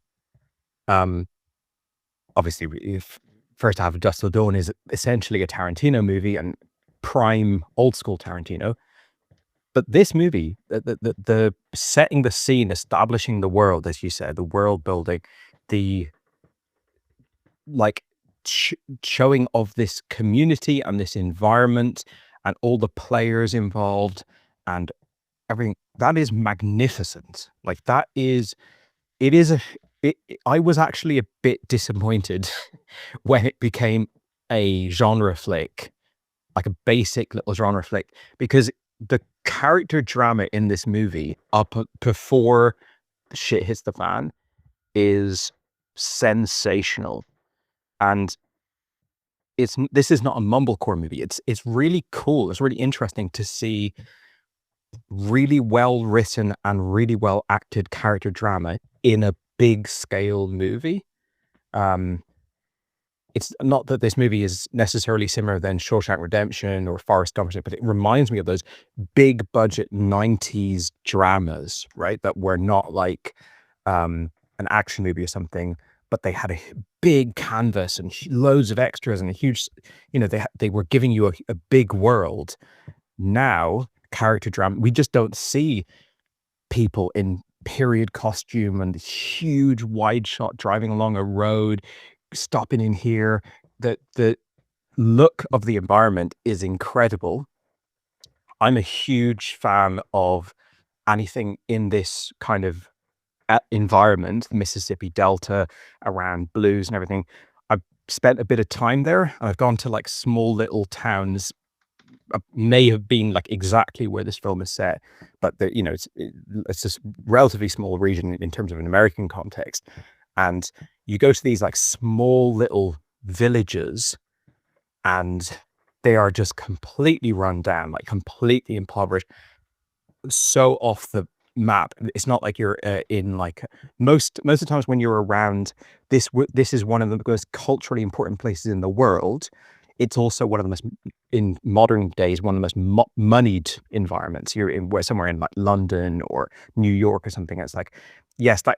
Obviously, if first half of Dusk Till Dawn is essentially a Tarantino movie and prime old school Tarantino, but this movie, the setting the scene, establishing the world, as you said, the world building, the like showing of this community and this environment and all the players involved and everything, that is magnificent. Like that is, I was actually a bit disappointed when it became a genre flick, like a basic little genre flick, because the character drama in this movie up before shit hits the fan is sensational. And this is not a mumblecore movie. It's really cool. It's really interesting to see really well written and really well acted character drama in a big scale movie. It's not that this movie is necessarily similar than Shawshank Redemption or Forrest Gump, but it reminds me of those big budget 90s dramas, right? That were not like an action movie or something, but they had a big canvas and loads of extras and a huge, they were giving you a big world. Now, character drama, we just don't see people in period costume and this huge wide shot driving along a road, stopping in here. The look of the environment is incredible. I'm a huge fan of anything in this kind of environment, the Mississippi Delta, around blues and everything. I've spent a bit of time there. I've gone to like small little towns, may have been like exactly where this film is set, but it's this relatively small region in terms of an American context. And you go to these like small little villages, and they are just completely run down, like completely impoverished, so off the map. It's not like you're in like most of the times when you're around this. This is one of the most culturally important places in the world. It's also one of the most, in modern days, one of the most moneyed environments. You're in somewhere in like London or New York or something. It's like, yes, that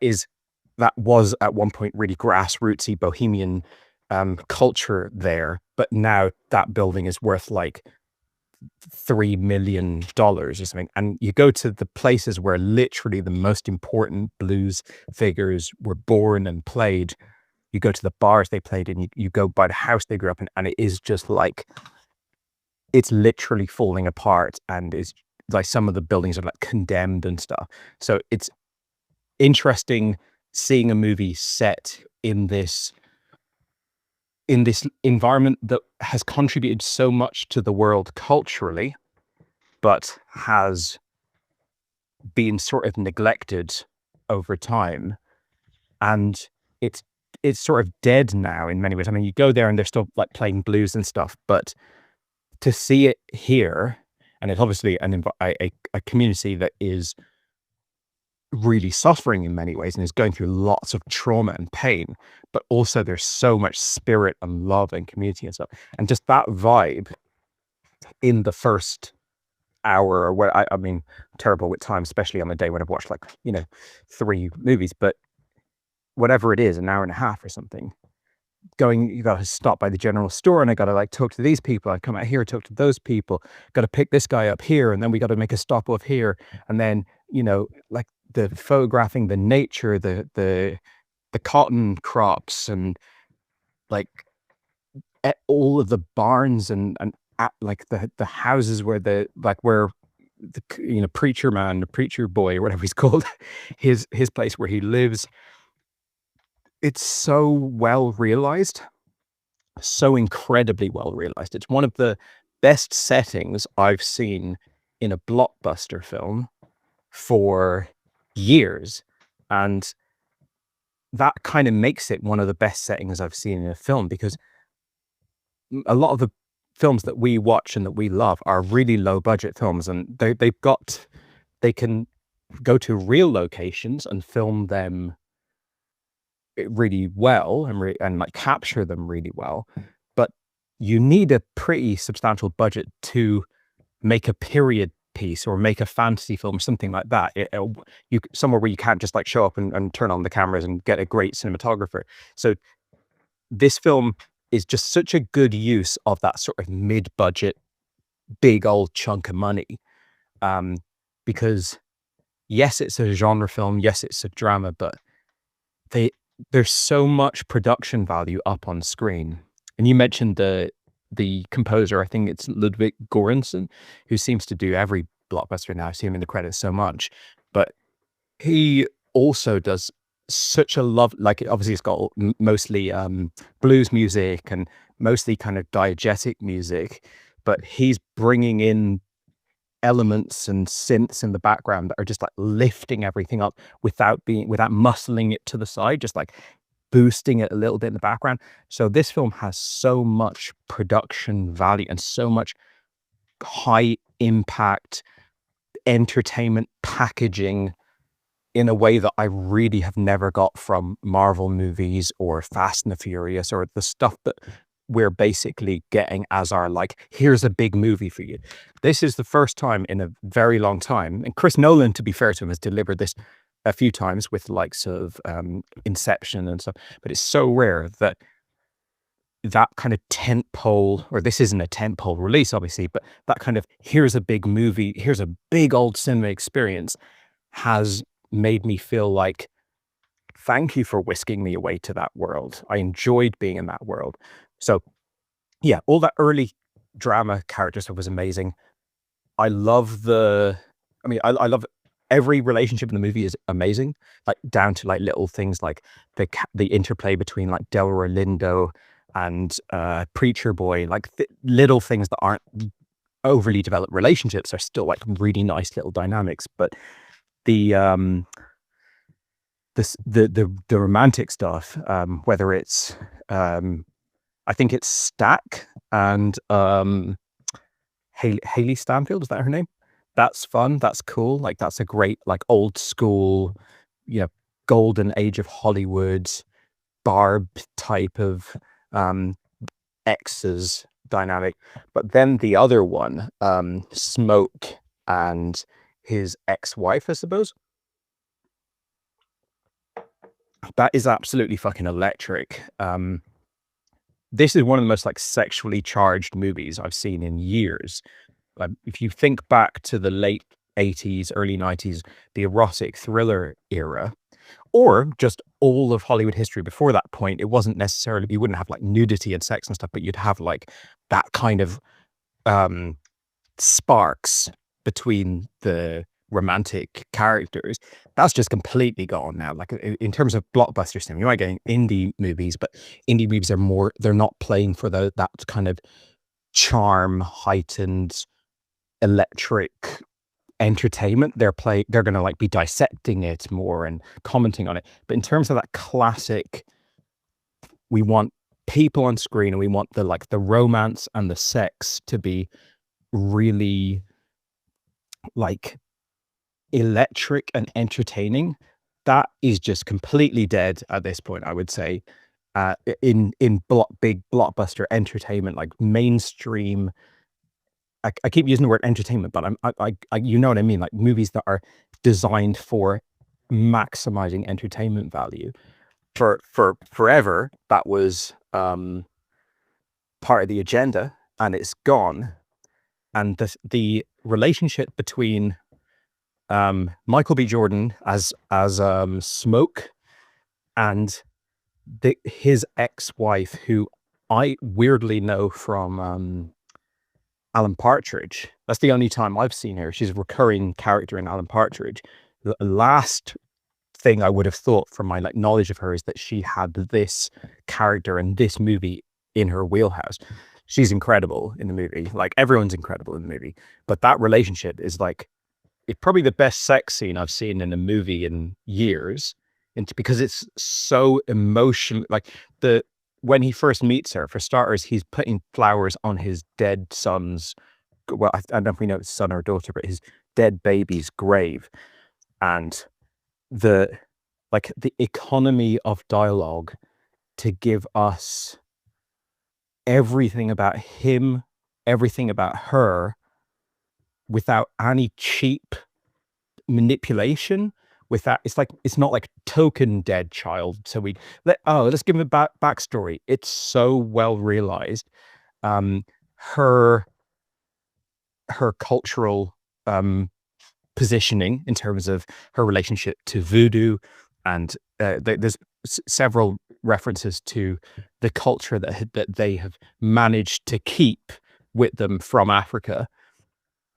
was at one point really grassrootsy bohemian culture there, but now that building is worth like $3 million or something. And you go to the places where literally the most important blues figures were born and played. You go to the bars they played in, you go by the house they grew up in, and it is just like, it's literally falling apart, and it's like some of the buildings are like condemned and stuff. So it's interesting seeing a movie set in this environment that has contributed so much to the world culturally, but has been sort of neglected over time. And it's sort of dead now in many ways. I mean, you go there and they're still like playing blues and stuff, but to see it here, and it's obviously a community that is really suffering in many ways and is going through lots of trauma and pain, but also there's so much spirit and love and community and stuff. And just that vibe in the first hour, or where I mean, terrible with time, especially on a day when I've watched like, 3 movies, but whatever it is, an hour and a half or something, you got to stop by the general store, and I got to like talk to these people. I come out here, talk to those people, got to pick this guy up here, and then we got to make a stop off here. And then, like the photographing the nature, the cotton crops, and like all of the barns and like the houses where the preacher man, the preacher boy, or whatever he's called, his place where he lives. It's so well realized, so incredibly well realized. It's one of the best settings I've seen in a blockbuster film for years. And that kind of makes it one of the best settings I've seen in a film, because a lot of the films that we watch and that we love are really low budget films, and they can go to real locations and film them really well and like capture them really well, but you need a pretty substantial budget to make a period piece or make a fantasy film or something like that. Somewhere where you can't just like show up and turn on the cameras and get a great cinematographer. So this film is just such a good use of that sort of mid-budget, big old chunk of money, because yes, it's a genre film, yes, it's a drama, but there's so much production value up on screen. And you mentioned the composer, I think it's Ludwig Göransson, who seems to do every blockbuster now. I see him in the credits so much, but he also does such a like obviously it's got mostly blues music and mostly kind of diegetic music, but he's bringing in elements and synths in the background that are just like lifting everything up without muscling it to the side, just like boosting it a little bit in the background. So this film has so much production value and so much high impact entertainment packaging in a way that I really have never got from Marvel movies or Fast and the Furious or the stuff that we're basically getting as our like, here's a big movie for you. This is the first time in a very long time, and Chris Nolan, to be fair to him, has delivered this a few times with likes of Inception and stuff, but it's so rare that kind of tentpole, or this isn't a tentpole release obviously, but that kind of here's a big movie, here's a big old cinema experience has made me feel like, thank you for whisking me away to that world. I enjoyed being in that world. So yeah, all that early drama character stuff was amazing. I love I love every relationship in the movie is amazing, like down to like little things like the interplay between like Delroy Lindo and Preacher Boy, like little things that aren't overly developed relationships are still like really nice little dynamics. But the romantic stuff, whether it's I think it's Stack and Haley Stanfield, is that her name? That's fun. That's cool. Like that's a great like old school, you know, golden age of Hollywood, Barb type of exes dynamic. But then the other one, Smoke and his ex-wife, I suppose. That is absolutely fucking electric. This is one of the most like sexually charged movies I've seen in years. If you think back to the late 80s, early 90s, the erotic thriller era, or just all of Hollywood history before that point, it wasn't necessarily, you wouldn't have like nudity and sex and stuff, but you'd have like that kind of sparks between the romantic characters. That's just completely gone now. Like in terms of blockbuster cinema, you might get indie movies, but indie movies are more, they're not playing for that kind of charm, heightened, electric entertainment. They're going to like be dissecting it more and commenting on it. But in terms of that classic, we want people on screen and we want the like the romance and the sex to be really like electric and entertaining. That is just completely dead at this point, I would say. In big blockbuster entertainment, like mainstream, I keep using the word entertainment, but I you know what I mean, like movies that are designed for maximizing entertainment value. For forever, that was part of the agenda, and it's gone. And the relationship between Michael B. Jordan as Smoke and his ex-wife, who I weirdly know from Alan Partridge. That's the only time I've seen her. She's a recurring character in Alan Partridge. The last thing I would have thought from my like knowledge of her is that she had this character in this movie in her wheelhouse. She's incredible in the movie. Like everyone's incredible in the movie. But that relationship is like, it's probably the best sex scene I've seen in a movie in years. And because it's so emotional, like when he first meets her, for starters, he's putting flowers on his dead son's, well, I don't know if we know it's son or daughter, but his dead baby's grave. And the economy of dialogue to give us everything about him, everything about her, without any cheap manipulation. It's not like token dead child. So let's give him a backstory. It's so well realized. Her cultural positioning in terms of her relationship to voodoo, and there's several references to the culture that they have managed to keep with them from Africa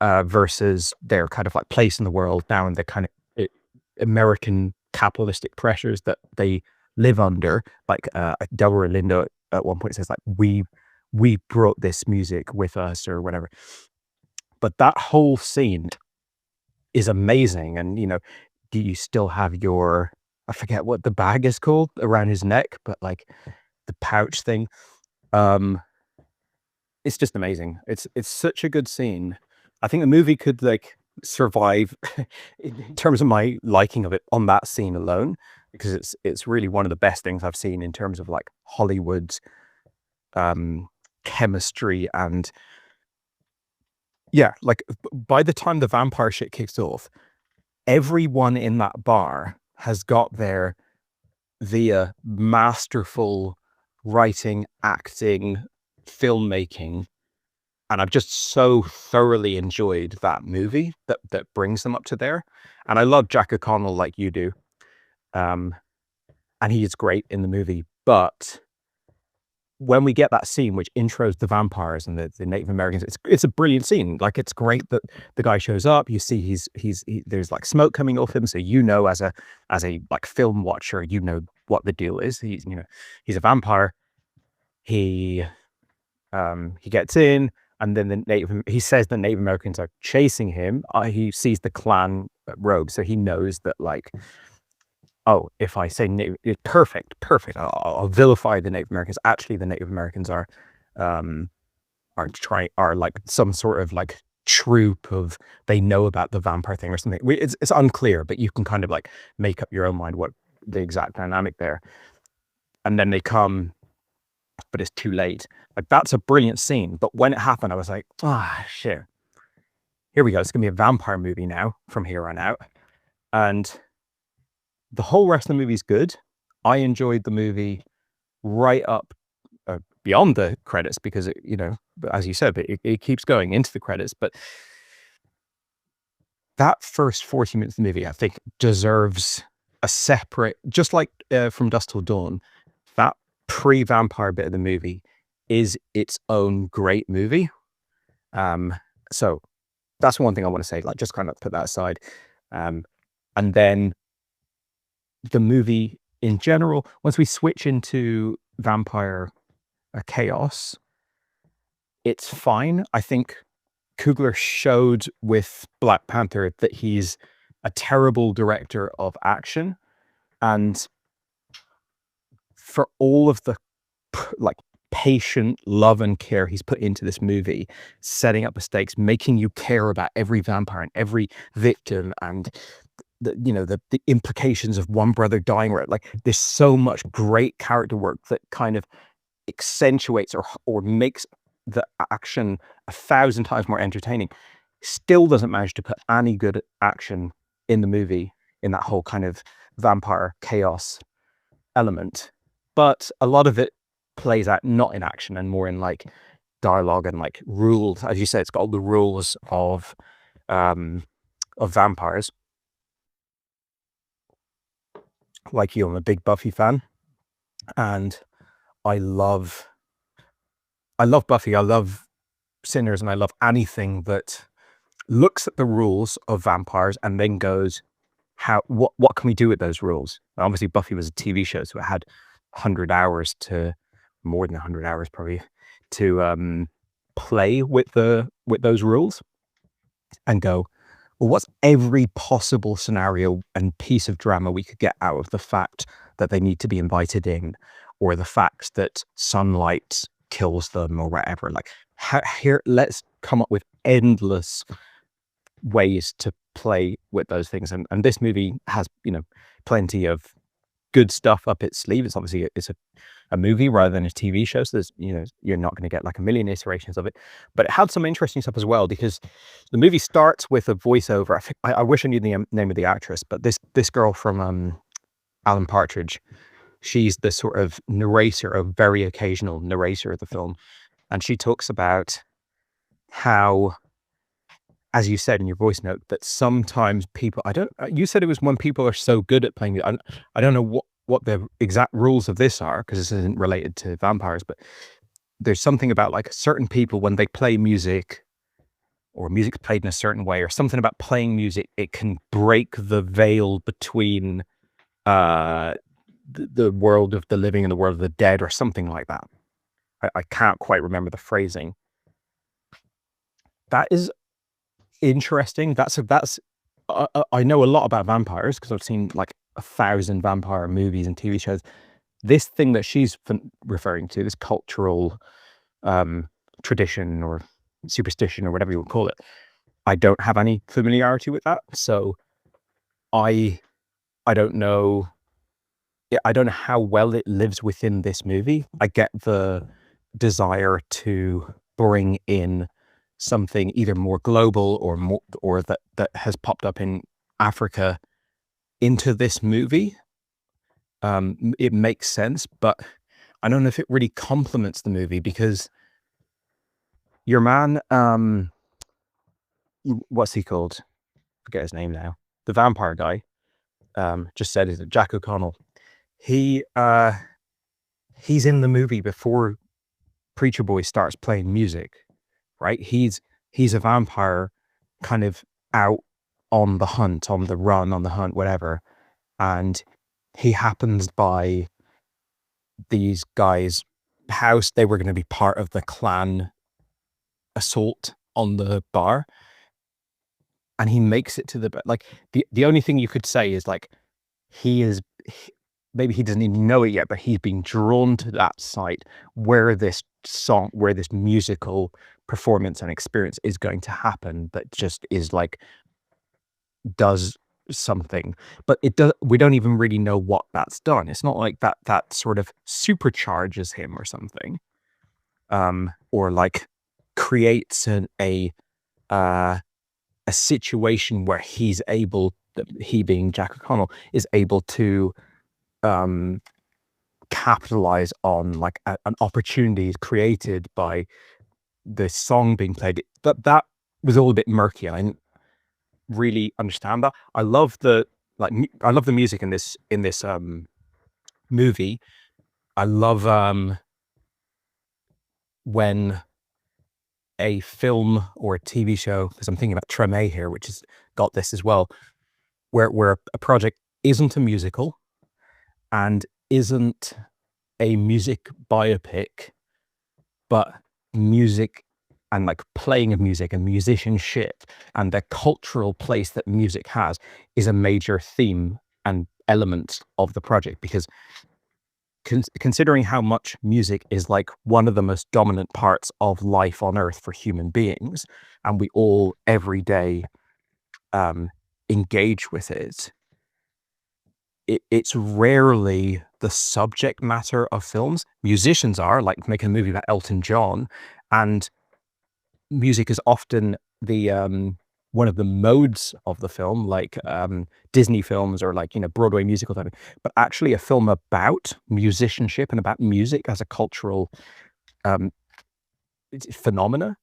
versus their kind of like place in the world now, and the kind of American capitalistic pressures that they live under. Like Delroy Lindo at one point says like, we brought this music with us or whatever. But that whole scene is amazing. And you know, do you still have your, I forget what the bag is called around his neck, but like the pouch thing. It's just amazing. It's such a good scene. I think the movie could like survive in terms of my liking of it on that scene alone, because it's really one of the best things I've seen in terms of like Hollywood's chemistry. And yeah, like by the time the vampire shit kicks off, everyone in that bar has got there via masterful writing, acting, filmmaking, And I've just so thoroughly enjoyed that movie that brings them up to there. And I love Jack O'Connell like you do. And he is great in the movie. But when we get that scene which intros the vampires and the Native Americans, it's a brilliant scene. Like, it's great that the guy shows up. You see there's like smoke coming off him, so as a like film watcher, what the deal is. He's a vampire. He gets in, and then he says the Native Americans are chasing him. He sees the clan robe, so he knows that, like, oh, if I say perfect, I'll vilify the Native Americans. Actually, the Native Americans are like some sort of like troop of, they know about the vampire thing or something. It's unclear, but you can kind of like make up your own mind what the exact dynamic there. And then they come, but it's too late. Like, that's a brilliant scene. But when it happened, I was like, shit. Here we go. It's gonna be a vampire movie now from here on out. And the whole rest of the movie is good. I enjoyed the movie right up beyond the credits, because as you said, it keeps going into the credits. But that first 40 minutes of the movie, I think, deserves a separate, just like From Dusk Till Dawn. That pre-vampire bit of the movie is its own great movie. So that's one thing I want to say. Like, just kind of put that aside, and then the movie in general, once we switch into vampire chaos, it's fine. I think Coogler showed with Black Panther that he's a terrible director of action, and for all of the like patient love and care he's put into this movie, setting up the stakes, making you care about every vampire and every victim, and the implications of one brother dying, where like there's so much great character work that kind of accentuates or makes the action 1,000 times more entertaining. Still doesn't manage to put any good action in the movie, in that whole kind of vampire chaos element. But a lot of it plays out not in action and more in like dialogue and like rules. As you said, it's got all the rules of vampires. Like you, I'm a big Buffy fan, and I love Buffy. I love Sinners, and I love anything that looks at the rules of vampires and then goes, what can we do with those rules? And obviously, Buffy was a TV show, so it had 100 hours to more than 100 hours probably to play with those rules and go, well, what's every possible scenario and piece of drama we could get out of the fact that they need to be invited in, or the fact that sunlight kills them, or whatever. Like, here, let's come up with endless ways to play with those things. And this movie has, plenty of good stuff up its sleeve. It's obviously a movie rather than a TV show, so there's, you're not going to get like a million iterations of it. But it had some interesting stuff as well, because the movie starts with a voiceover. I wish I knew the name of the actress, but this girl from Alan Partridge, she's the sort of narrator, a very occasional narrator of the film, and she talks about how, as you said in your voice note, that sometimes people, you said it was when people are so good at playing, I don't know what the exact rules of this are, because this isn't related to vampires, but there's something about like certain people, when they play music, or music's played in a certain way, or something about playing music, it can break the veil between the world of the living and the world of the dead, or something like that. I can't quite remember the phrasing. That is interesting. I know a lot about vampires because I've seen like 1,000 vampire movies and TV shows. This thing that she's referring to, this cultural tradition or superstition or whatever you would call it, I don't have any familiarity with that. So I don't know. I don't know how well it lives within this movie. I get the desire to bring in something either more global or that has popped up in Africa into this movie. It makes sense, but I don't know if it really complements the movie, because Your man, what's he called? Forget his name now. The vampire guy. Just said it. Jack O'Connell. He's in the movie before Preacher Boy starts playing music, right? He's a vampire, kind of out on the hunt, on the run, on the hunt, whatever, and he happens by these guys' house. They were going to be part of the clan assault on the bar, and he makes it to the like. The only thing you could say is like maybe he doesn't even know it yet, but he's being drawn to that site where this musical performance and experience is going to happen, that just is like, does something, but we don't even really know what that's done. It's not like that sort of supercharges him or something, or like creates a situation where he being Jack O'Connell is able to capitalize on like an opportunity created by the song being played. That was all a bit murky, and I didn't really understand that. I love the music in this movie. I love when a film or a TV show, because I'm thinking about Treme here, which has got this as well, where a project isn't a musical and isn't a music biopic, but music and like playing of music and musicianship and the cultural place that music has is a major theme and element of the project. Because considering how much music is like one of the most dominant parts of life on earth for human beings, and we all every day engage with it, it's rarely the subject matter of films. Musicians are, like making a movie about Elton John, and music is often the one of the modes of the film, like Disney films or like, Broadway musical type. But actually a film about musicianship and about music as a cultural phenomena,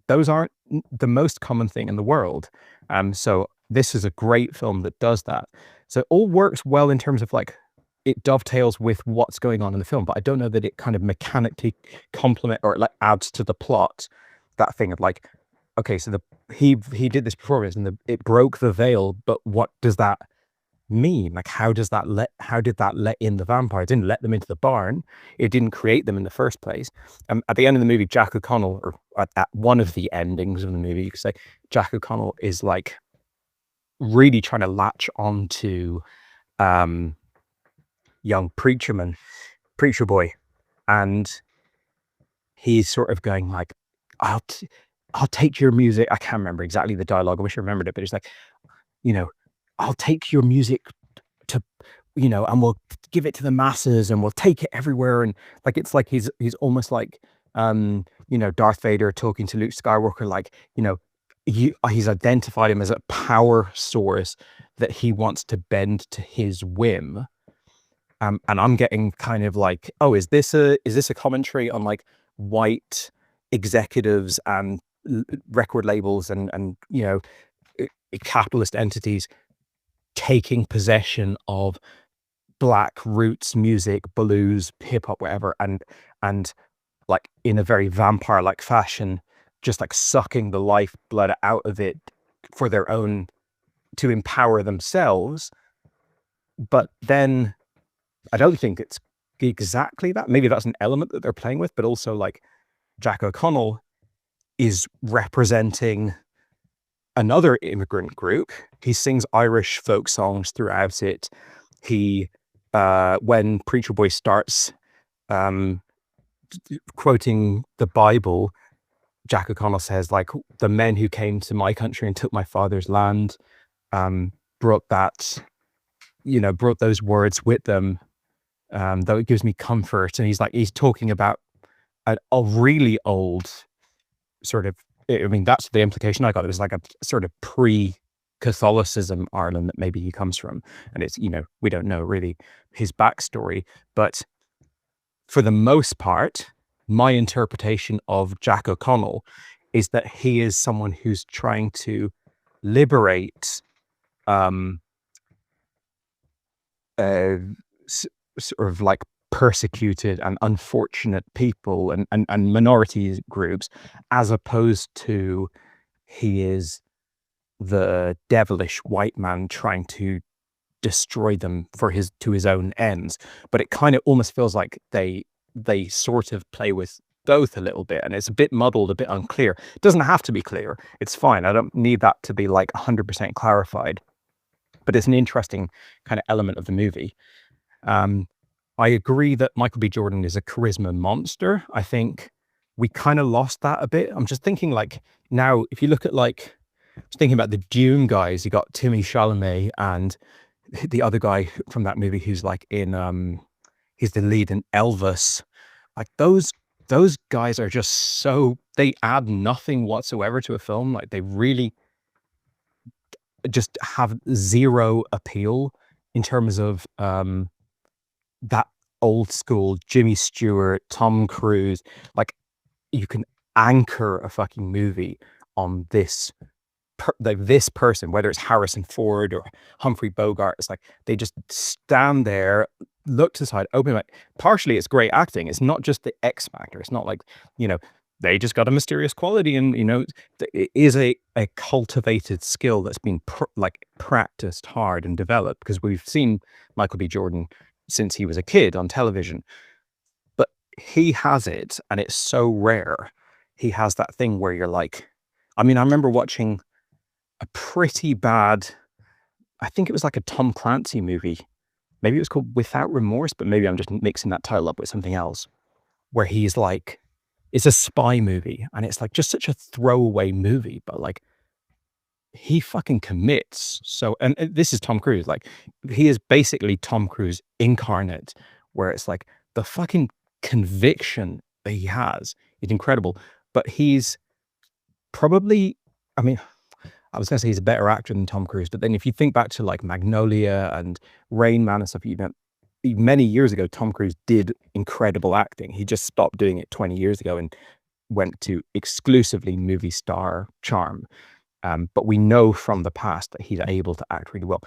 those aren't the most common thing in the world. So this is a great film that does that. So it all works well in terms of like, it dovetails with what's going on in the film, but I don't know that it kind of mechanically complement or like adds to the plot. That thing of like, okay, so he did this performance and it broke the veil, but what does that mean? Like, how did that let in the vampire? It didn't let them into the barn. It didn't create them in the first place. At the end of the movie, Jack O'Connell, or at one of the endings of the movie, you could say Jack O'Connell is like really trying to latch onto young preacher boy, and he's sort of going like, I'll take your music. I can't remember exactly the dialogue. I wish I remembered it, but it's like, I'll take your music to, and we'll give it to the masses and we'll take it everywhere. And like, it's like he's almost like, Darth Vader talking to Luke Skywalker, like, he's identified him as a power source that he wants to bend to his whim. And I'm getting kind of like, oh, is this a commentary on like white executives and record labels and capitalist entities taking possession of black roots music, blues, hip hop, whatever, and like in a very vampire like fashion, just like sucking the lifeblood out of it for their own, to empower themselves. But then I don't think it's exactly that. Maybe that's an element that they're playing with, but also like Jack O'Connell is representing another immigrant group. He sings Irish folk songs throughout it. He, when Preacher Boy starts quoting the Bible, Jack O'Connell says like, the men who came to my country and took my father's land brought those words with them, though it gives me comfort. And he's talking about a really old sort of, I mean, that's the implication I got. It was like a sort of pre-Catholicism Ireland that maybe he comes from. And it's, we don't know really his backstory, but for the most part, my interpretation of Jack O'Connell is that he is someone who's trying to liberate sort of like persecuted and unfortunate people and minority groups, as opposed to he is the devilish white man trying to destroy them to his own ends. But it kind of almost feels like they sort of play with both a little bit, and it's a bit muddled, a bit unclear. It doesn't have to be clear. It's fine. I don't need that to be like 100% clarified, but it's an interesting kind of element of the movie. I agree that Michael B. Jordan is a charisma monster. I think we kind of lost that a bit. I'm just thinking like now, if you look at like, I was thinking about the Dune guys, you got Timothée Chalamet and the other guy from that movie who's like in, he's the lead in Elvis. Like those guys are just so, they add nothing whatsoever to a film. Like they really just have zero appeal in terms of that old school Jimmy Stewart, Tom Cruise. Like you can anchor a fucking movie on this this person, whether it's Harrison Ford or Humphrey Bogart. It's like they just stand there, look to the side, open like partially it's great acting. It's not just the X factor. It's not like, you know, they just got a mysterious quality, and you know, it is a cultivated skill that's been practiced hard and developed, because we've seen Michael B. Jordan since he was a kid on television, but he has it, and it's so rare. He has that thing where you're like, I mean, I remember watching a pretty bad, I think it was like a Tom Clancy movie. Maybe it was called Without Remorse, but maybe I'm just mixing that title up with something else, where he's like, it's a spy movie, and it's like just such a throwaway movie, but like he fucking commits. So, and this is Tom Cruise. Like he is basically Tom Cruise incarnate, where it's like the fucking conviction that he has is incredible. But he's probably, I mean, I was going to say he's a better actor than Tom Cruise, but then if you think back to like Magnolia and Rain Man and stuff, you know, many years ago, Tom Cruise did incredible acting. He just stopped doing it 20 years ago and went to exclusively movie star charm. But we know from the past that he's able to act really well.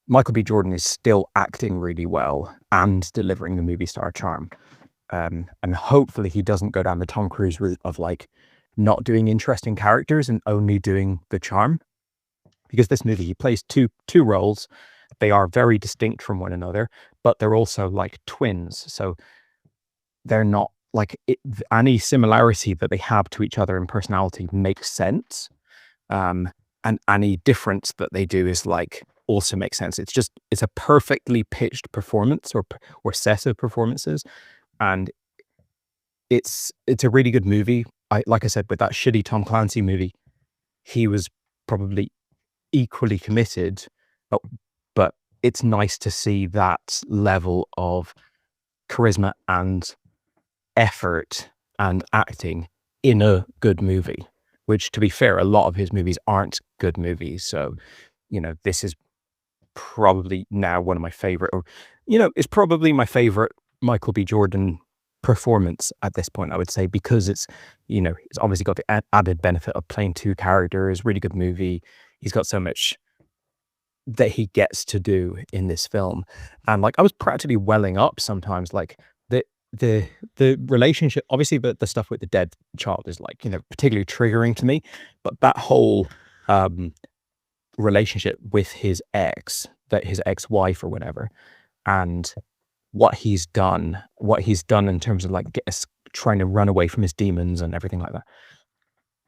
Michael B. Jordan is still acting really well and delivering the movie star charm. And hopefully he doesn't go down the Tom Cruise route of like not doing interesting characters and only doing the charm. Because this movie, he plays two roles. They are very distinct from one another, but they're also like twins. So they're not like any similarity that they have to each other in personality makes sense. And any difference that they do is like also makes sense. It's a perfectly pitched performance or set of performances. And it's a really good movie. Like I said, with that shitty Tom Clancy movie, he was probably equally committed, but it's nice to see that level of charisma and effort and acting in a good movie, which, to be fair, a lot of his movies aren't good movies. So, you know, this is probably now one of my favorite, or, you know, it's probably my favorite Michael B. Jordan performance at this point, I would say, because it's, you know, it's obviously got the added benefit of playing two characters, really good movie. He's got so much that he gets to do in this film. And like, I was practically welling up sometimes, like the relationship, obviously the stuff with the dead child is like, you know, particularly triggering to me, but that whole relationship with his ex-wife or whatever, and what he's done in terms of like trying to run away from his demons and everything like that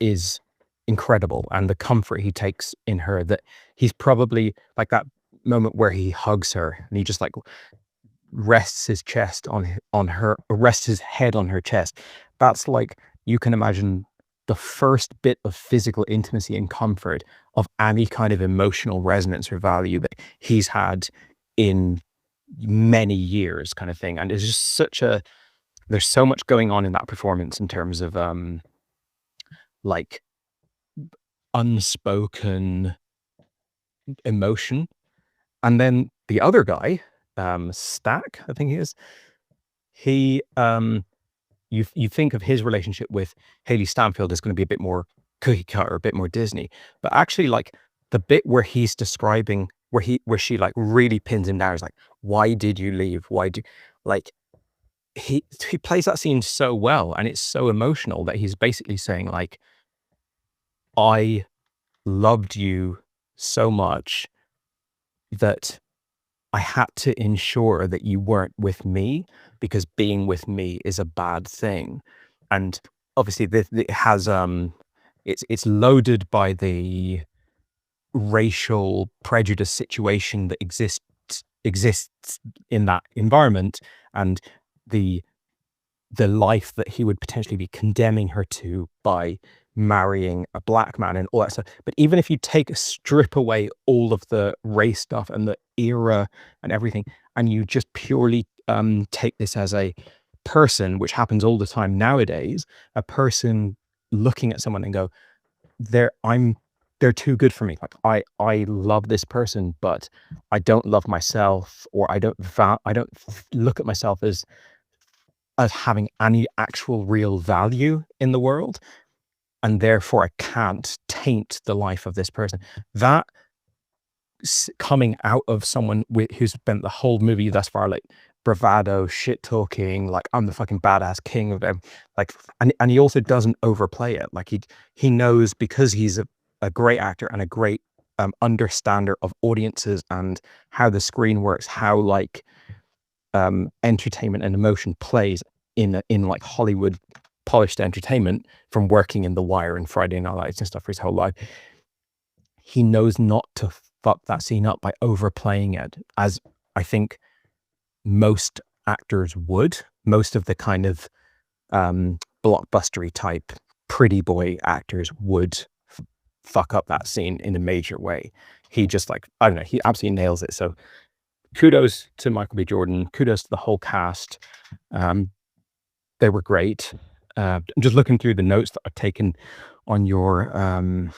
is incredible. And the comfort he takes in her, that he's probably like that moment where he hugs her and he just like rests his chest on her, rests his head on her chest. That's like, you can imagine the first bit of physical intimacy and comfort of any kind of emotional resonance or value that he's had in many years, kind of thing. And it's just there's so much going on in that performance in terms of like unspoken emotion. And then the other guy, Stack, I think he is, he you think of his relationship with Haley Stanfield as going to be a bit more cookie cutter, a bit more Disney, but actually like the bit where he's describing where she like really pins him down is like, why did you leave? Like he plays that scene so well, and it's so emotional that he's basically saying like, I loved you so much that I had to ensure that you weren't with me, because being with me is a bad thing. And obviously it has it's loaded by the racial prejudice situation that exists in that environment, and the life that he would potentially be condemning her to by marrying a black man and all that stuff. But even if you strip away all of the race stuff and the era and everything, and you just purely take this as a person, which happens all the time nowadays, a person looking at someone and go, they're too good for me. Like I love this person, but I don't love myself, or I don't look at myself as having any actual real value in the world, and therefore I can't taint the life of this person. That coming out of someone who's spent the whole movie thus far like bravado, shit talking, like I'm the fucking badass king of them, like, and he also doesn't overplay it. Like he knows, because he's a great actor and a great understander of audiences and how the screen works, how like entertainment and emotion plays in like Hollywood polished entertainment, from working in The Wire and Friday Night Lights and stuff for his whole life. He knows not to fuck that scene up by overplaying it, as I think most actors would. Most of the kind of blockbustery type pretty boy actors would fuck up that scene in a major way. He just, like, I don't know, he absolutely nails it. So kudos to Michael B. Jordan. Kudos to the whole cast. They were great. I'm just looking through the notes that I've taken on your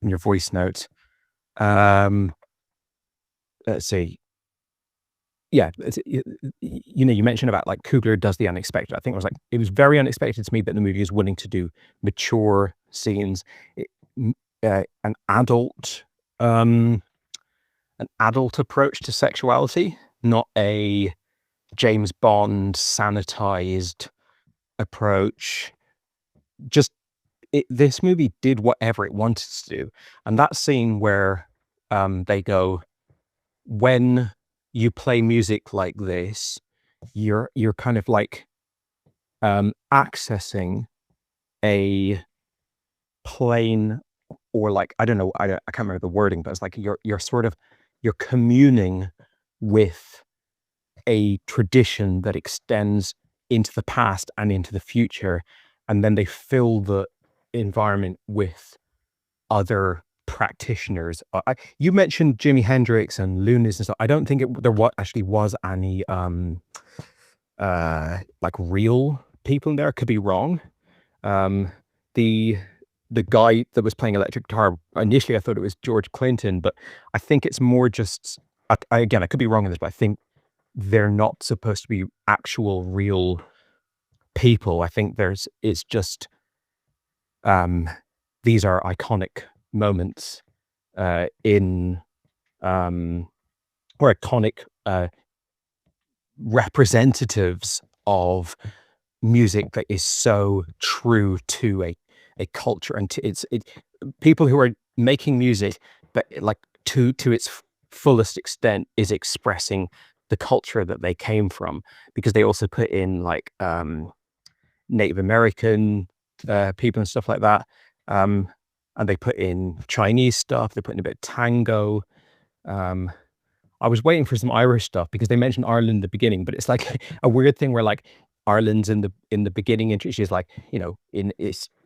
voice notes. Let's see. Yeah, you know, you mentioned about like Coogler does the unexpected. I think it was very unexpected to me that the movie is willing to do mature scenes, an adult approach to sexuality, not a James Bond sanitized approach. Just this movie did whatever it wanted to do, and that scene where they go, when you play music like this, you're kind of like accessing a plane, or like, I don't know, I can't remember the wording, but it's like you're communing with a tradition that extends into the past and into the future, and then they fill the environment with other practitioners. You mentioned Jimi Hendrix and Lunis and stuff. I don't think there actually was any like real people in there. I could be wrong. The guy that was playing electric guitar, initially I thought it was George Clinton, but I think it's more just, again, I could be wrong in this, but I think they're not supposed to be actual real people. I think it's just these are iconic moments or iconic representatives of music that is so true to a culture, and it's people who are making music but like to its fullest extent is expressing the culture that they came from, because they also put in like Native American people and stuff like that, and they put in Chinese stuff, they put in a bit of tango. I was waiting for some Irish stuff because they mentioned Ireland in the beginning, but it's like a weird thing where like Ireland's in the beginning, and she's like, you know,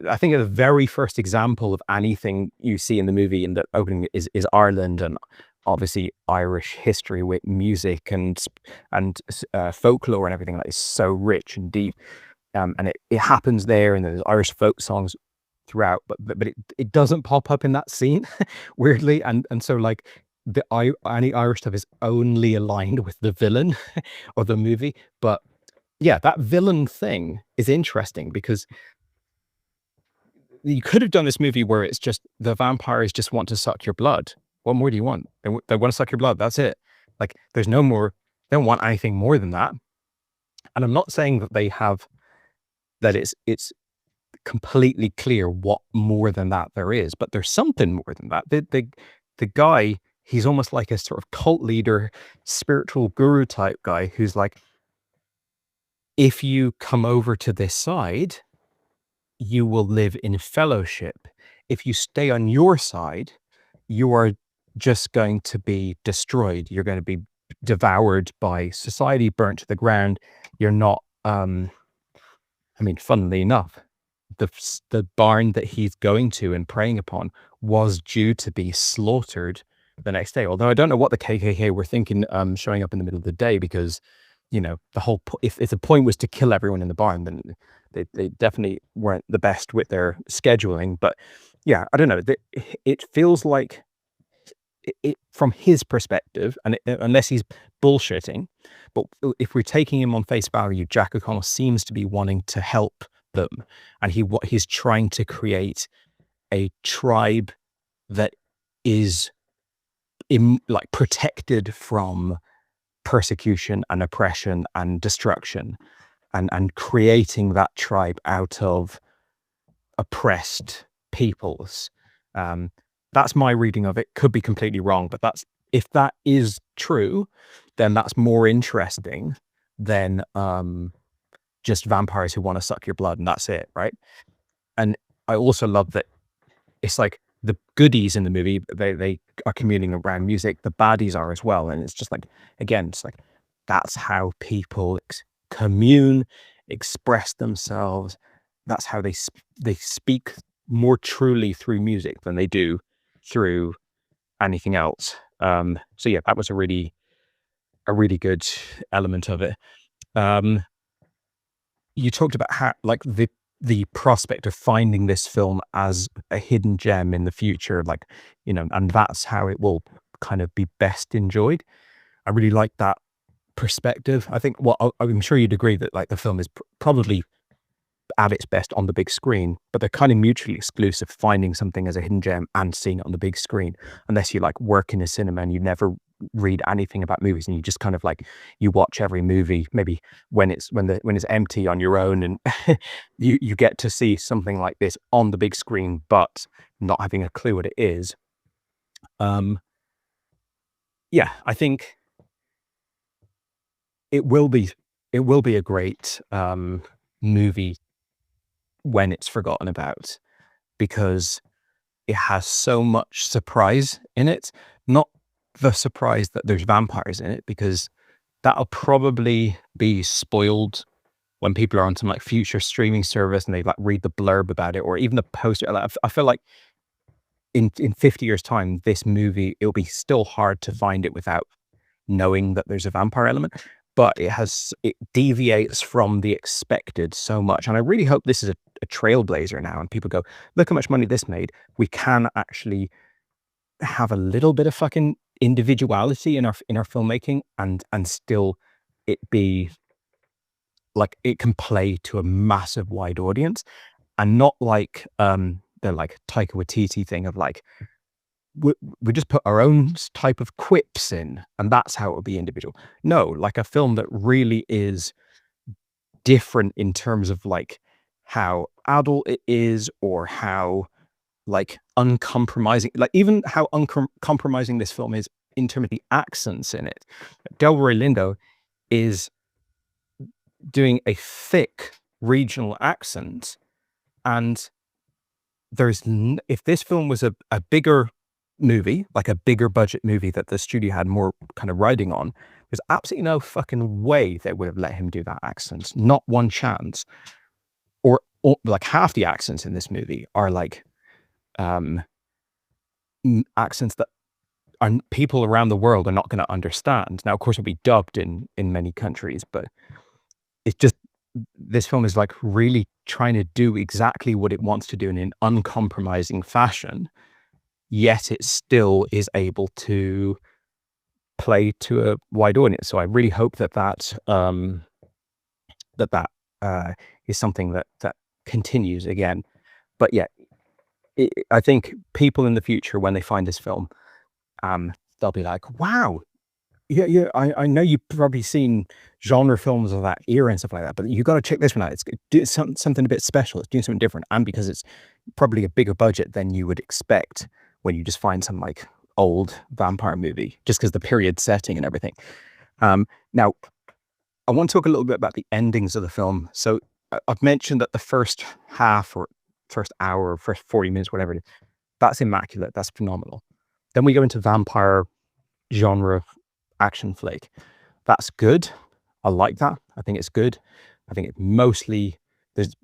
I think the very first example of anything you see in the movie in the opening is Ireland, and obviously Irish history with music and folklore and everything that is so rich and deep, and it happens there, and there's Irish folk songs throughout, but it doesn't pop up in that scene weirdly, and so like any Irish stuff is only aligned with the villain or the movie, but yeah, that villain thing is interesting because you could have done this movie where it's just the vampires just want to suck your blood. What more do you want? They want to suck your blood. That's it. Like, there's no more. They don't want anything more than that. And I'm not saying that that it's completely clear what more than that there is, but there's something more than that. The guy, he's almost like a sort of cult leader, spiritual guru type guy who's like, if you come over to this side, you will live in fellowship. If you stay on your side, you are just going to be destroyed. You're going to be devoured by society, burnt to the ground. You're not, funnily enough, the barn that he's going to and preying upon was due to be slaughtered the next day. Although I don't know what the KKK were thinking showing up in the middle of the day, because, the whole, if the point was to kill everyone in the barn, then they definitely weren't the best with their scheduling. But yeah, I don't know. It feels like it from his perspective, and unless he's bullshitting, but if we're taking him on face value, Jack O'Connell seems to be wanting to help them, and he's trying to create a tribe that is protected from persecution and oppression and destruction, and creating that tribe out of oppressed peoples. That's my reading of it. Could be completely wrong, but if that is true, then that's more interesting than just vampires who want to suck your blood and that's it, right? And I also love that it's like the goodies in the movie, they are communing around music. The baddies are as well, and it's just like, again, it's like that's how people commune, express themselves. That's how they speak more truly through music than they do through anything else. So yeah, that was a really good element of it. You talked about how, like, the prospect of finding this film as a hidden gem in the future, like, and that's how it will kind of be best enjoyed. I really like that perspective. I think, well, I'm sure you'd agree that, like, the film is probably at its best on the big screen, but they're kind of mutually exclusive, finding something as a hidden gem and seeing it on the big screen, unless you like work in a cinema and you never read anything about movies, and you just kind of like, you watch every movie maybe when it's empty on your own, and you get to see something like this on the big screen but not having a clue what it is. Yeah, I think it will be a great movie when it's forgotten about, because it has so much surprise in it. Not the surprise that there's vampires in it, because that'll probably be spoiled when people are on some like future streaming service and they like read the blurb about it, or even the poster. Like, I feel like in 50 years time, this movie, it'll be still hard to find it without knowing that there's a vampire element. But it deviates from the expected so much. And I really hope this is a trailblazer now, and people go, look how much money this made. We can actually have a little bit of fucking individuality in our filmmaking, and still it be like, it can play to a massive wide audience, and not like the like Taika Waititi thing of like, we just put our own type of quips in and that's how it would be individual. No, like a film that really is different in terms of like how adult it is, or how like uncompromising, like even how uncompromising this film is in terms of the accents in it. Delroy Lindo is doing a thick regional accent, and if this film was a bigger movie, like a bigger budget movie that the studio had more kind of riding on, there's absolutely no fucking way they would have let him do that accent. Not one chance. Or like half the accents in this movie are like accents that people around the world are not going to understand. Now, of course, it'll be dubbed in many countries, but it's just, this film is like really trying to do exactly what it wants to do in an uncompromising fashion, yet it still is able to play to a wide audience. So I really hope that that is something that continues again. But yeah, I think people in the future, when they find this film, they'll be like, wow, yeah, I know you've probably seen genre films of that era and stuff like that, but you got to check this one out. It's something a bit special. It's doing something different, and because it's probably a bigger budget than you would expect when you just find some like old vampire movie, just because the period setting and everything. Now, I want to talk a little bit about the endings of the film. So I've mentioned that the first half or first hour or first 40 minutes, whatever it is, that's immaculate. That's phenomenal. Then we go into vampire genre action flick. That's good. I like that. I think it's good. I think it mostly,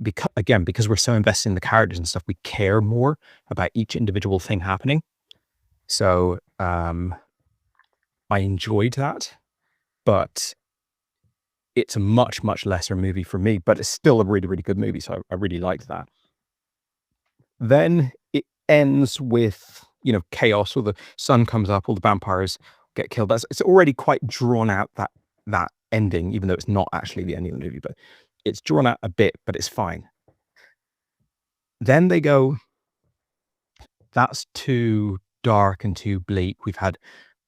because we're so invested in the characters and stuff, we care more about each individual thing happening. So I enjoyed that, but it's a much, much lesser movie for me, but it's still a really, really good movie. So I really liked that. Then it ends with, chaos. All the sun comes up, all the vampires get killed. It's already quite drawn out, that ending, even though it's not actually the ending of the movie, but it's drawn out a bit, but it's fine. Then they go, that's too dark and too bleak. We've had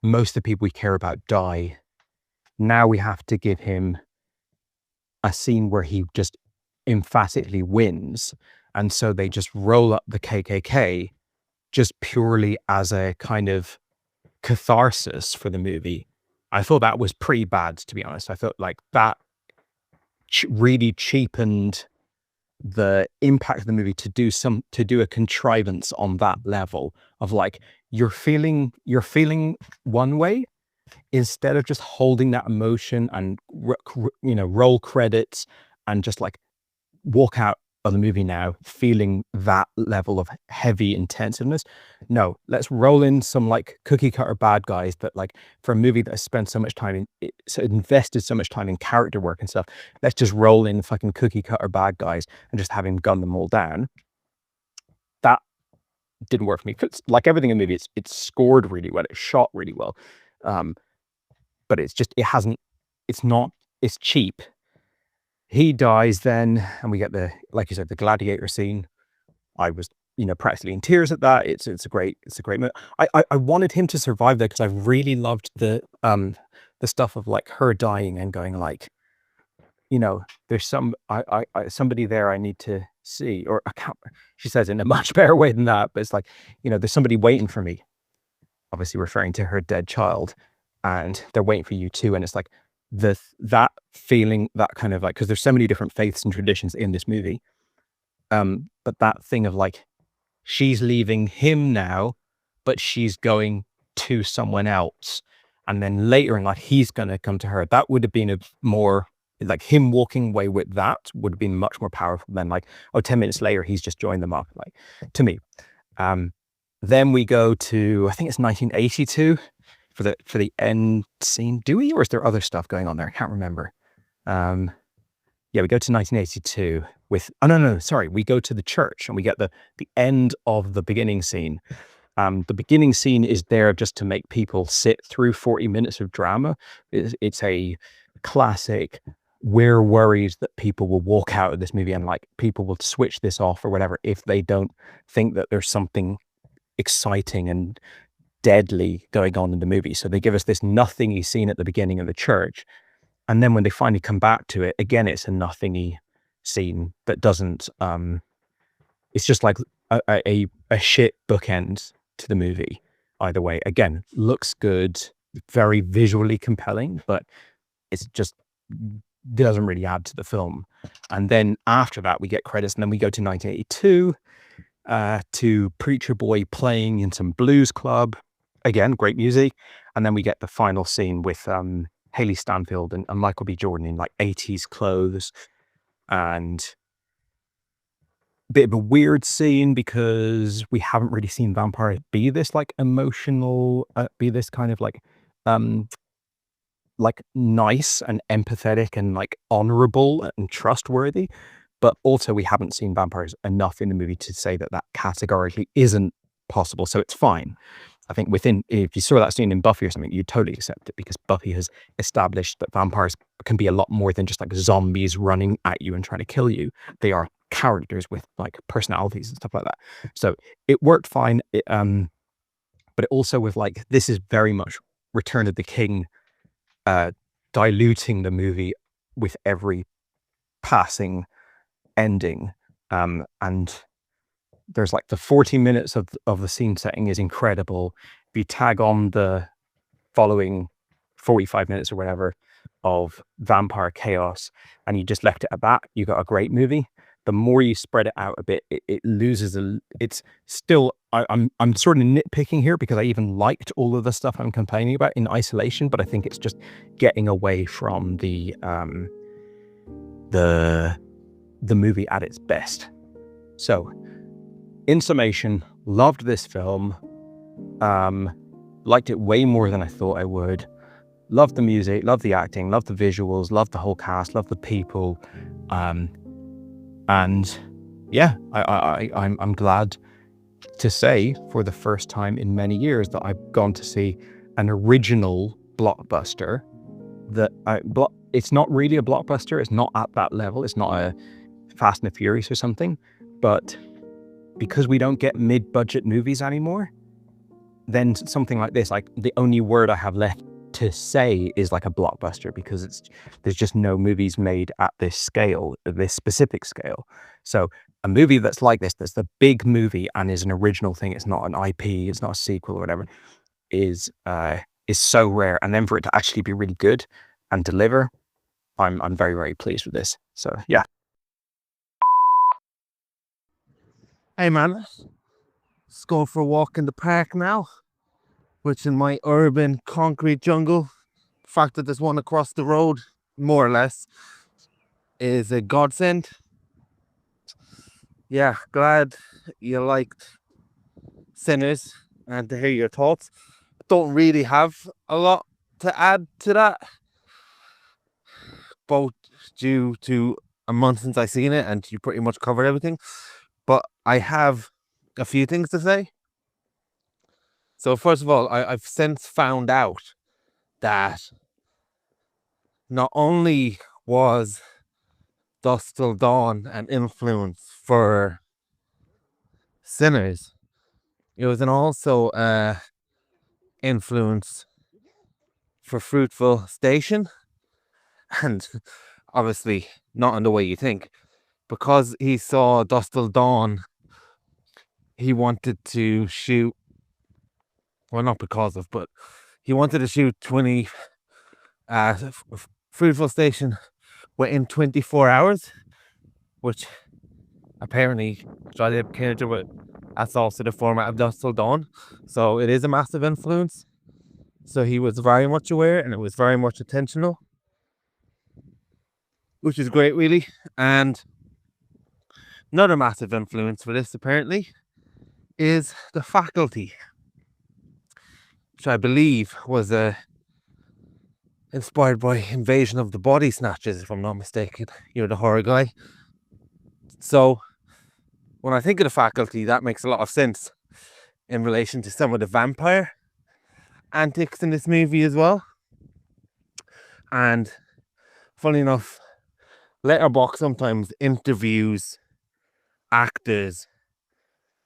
most of the people we care about die. Now we have to give him a scene where he just emphatically wins. And so they just roll up the KKK just purely as a kind of catharsis for the movie. I thought that was pretty bad, to be honest. I felt like that really cheapened the impact of the movie to do a contrivance on that level of like, you're feeling one way instead of just holding that emotion and roll credits and just like walk out of the movie now feeling that level of heavy intensiveness. No, let's roll in some like cookie cutter bad guys that, like, for a movie that has spent so much time in, invested so much time in character work and stuff, let's just roll in fucking cookie cutter bad guys and just have him gun them all down. That didn't work for me. Like everything in the movie, it's scored really well, it's shot really well, but it's cheap. He dies then, and we get like you said, the gladiator scene. I was, practically in tears at that. It's a great movie. I wanted him to survive there because I really loved the stuff of like her dying and going like, there's somebody there I need to see, or I can't. She says it in a much better way than that, but it's like, there's somebody waiting for me. Obviously referring to her dead child, and they're waiting for you too. And it's like that feeling, that kind of like, because there's so many different faiths and traditions in this movie, but that thing of like, she's leaving him now, but she's going to someone else, and then later in life he's going to come to her. That would have been a more like, him walking away with that would have been much more powerful than like, 10 minutes later he's just joined them up, like, to me. Then we go to, I think it's 1982 for the end scene. Do we, or is there other stuff going on there? I can't remember. Yeah, we go to 1982 with, we go to the church and we get the end of the beginning scene. The beginning scene is there just to make people sit through 40 minutes of drama. It's a classic, we're worried that people will walk out of this movie and like people will switch this off or whatever if they don't think that there's something exciting and deadly going on in the movie. So they give us this nothingy scene at the beginning of the church, and then when they finally come back to it again, it's a nothingy scene that doesn't it's just like a shit bookend to the movie. Either way, again, looks good, very visually compelling, but it's just doesn't really add to the film. And then after that we get credits, and then we go to 1982 to Preacher Boy playing in some blues club. Again, great music. And then we get the final scene with Haley Stanfield and Michael B. Jordan in like 80s clothes. And a bit of a weird scene because we haven't really seen vampires be this like emotional, be this kind of like nice and empathetic and like honorable and trustworthy. But also we haven't seen vampires enough in the movie to say that categorically isn't possible. So it's fine. I think if you saw that scene in Buffy or something, you'd totally accept it, because Buffy has established that vampires can be a lot more than just like zombies running at you and trying to kill you. They are characters with like personalities and stuff like that. So it worked fine. But it also with like, this is very much Return of the King, diluting the movie with every passing ending. And there's like the 40 minutes of the scene setting is incredible. If you tag on the following 45 minutes or whatever of vampire chaos and you just left it at that, you got a great movie. The more you spread it out a bit, it loses it's still, I'm sort of nitpicking here, because I even liked all of the stuff I'm complaining about in isolation, but I think it's just getting away from the movie at its best. So in summation, loved this film. Liked it way more than I thought I would. Loved the music, loved the acting, loved the visuals, loved the whole cast, loved the people. And yeah, I'm glad to say for the first time in many years that I've gone to see an original blockbuster that it's not really a blockbuster. It's not at that level. It's not a Fast and the Furious or something, but because we don't get mid-budget movies anymore, then something like this, like the only word I have left to say is like a blockbuster, because there's just no movies made at this scale, this specific scale. So a movie that's like this, that's the big movie and is an original thing, it's not an IP, it's not a sequel or whatever, is so rare. And then for it to actually be really good and deliver, I'm very, very pleased with this. So yeah. Hey man, let's go for a walk in the park now, which in my urban concrete jungle, the fact that there's one across the road, more or less, is a godsend. Yeah, glad you liked Sinners and to hear your thoughts. Don't really have a lot to add to that, both due to a month since I've seen it and you pretty much covered everything. But I have a few things to say. So first of all, I've since found out that not only was Dusk Till Dawn an influence for Sinners, it was also influence for Fruitful Station, and obviously not in the way you think. Because he saw Dusk Till Dawn, he wanted to shoot, well, not because of, but he wanted to shoot Fruitful Station within 24 hours, which apparently that's also the format of Dusk Till Dawn. So it is a massive influence. So he was very much aware, and it was very much intentional, which is great, really. And another massive influence for this, apparently, is The Faculty, which I believe was inspired by Invasion of the Body Snatchers, if I'm not mistaken. You're the horror guy. So when I think of The Faculty, that makes a lot of sense in relation to some of the vampire antics in this movie as well. And funny enough, Letterboxd sometimes interviews actors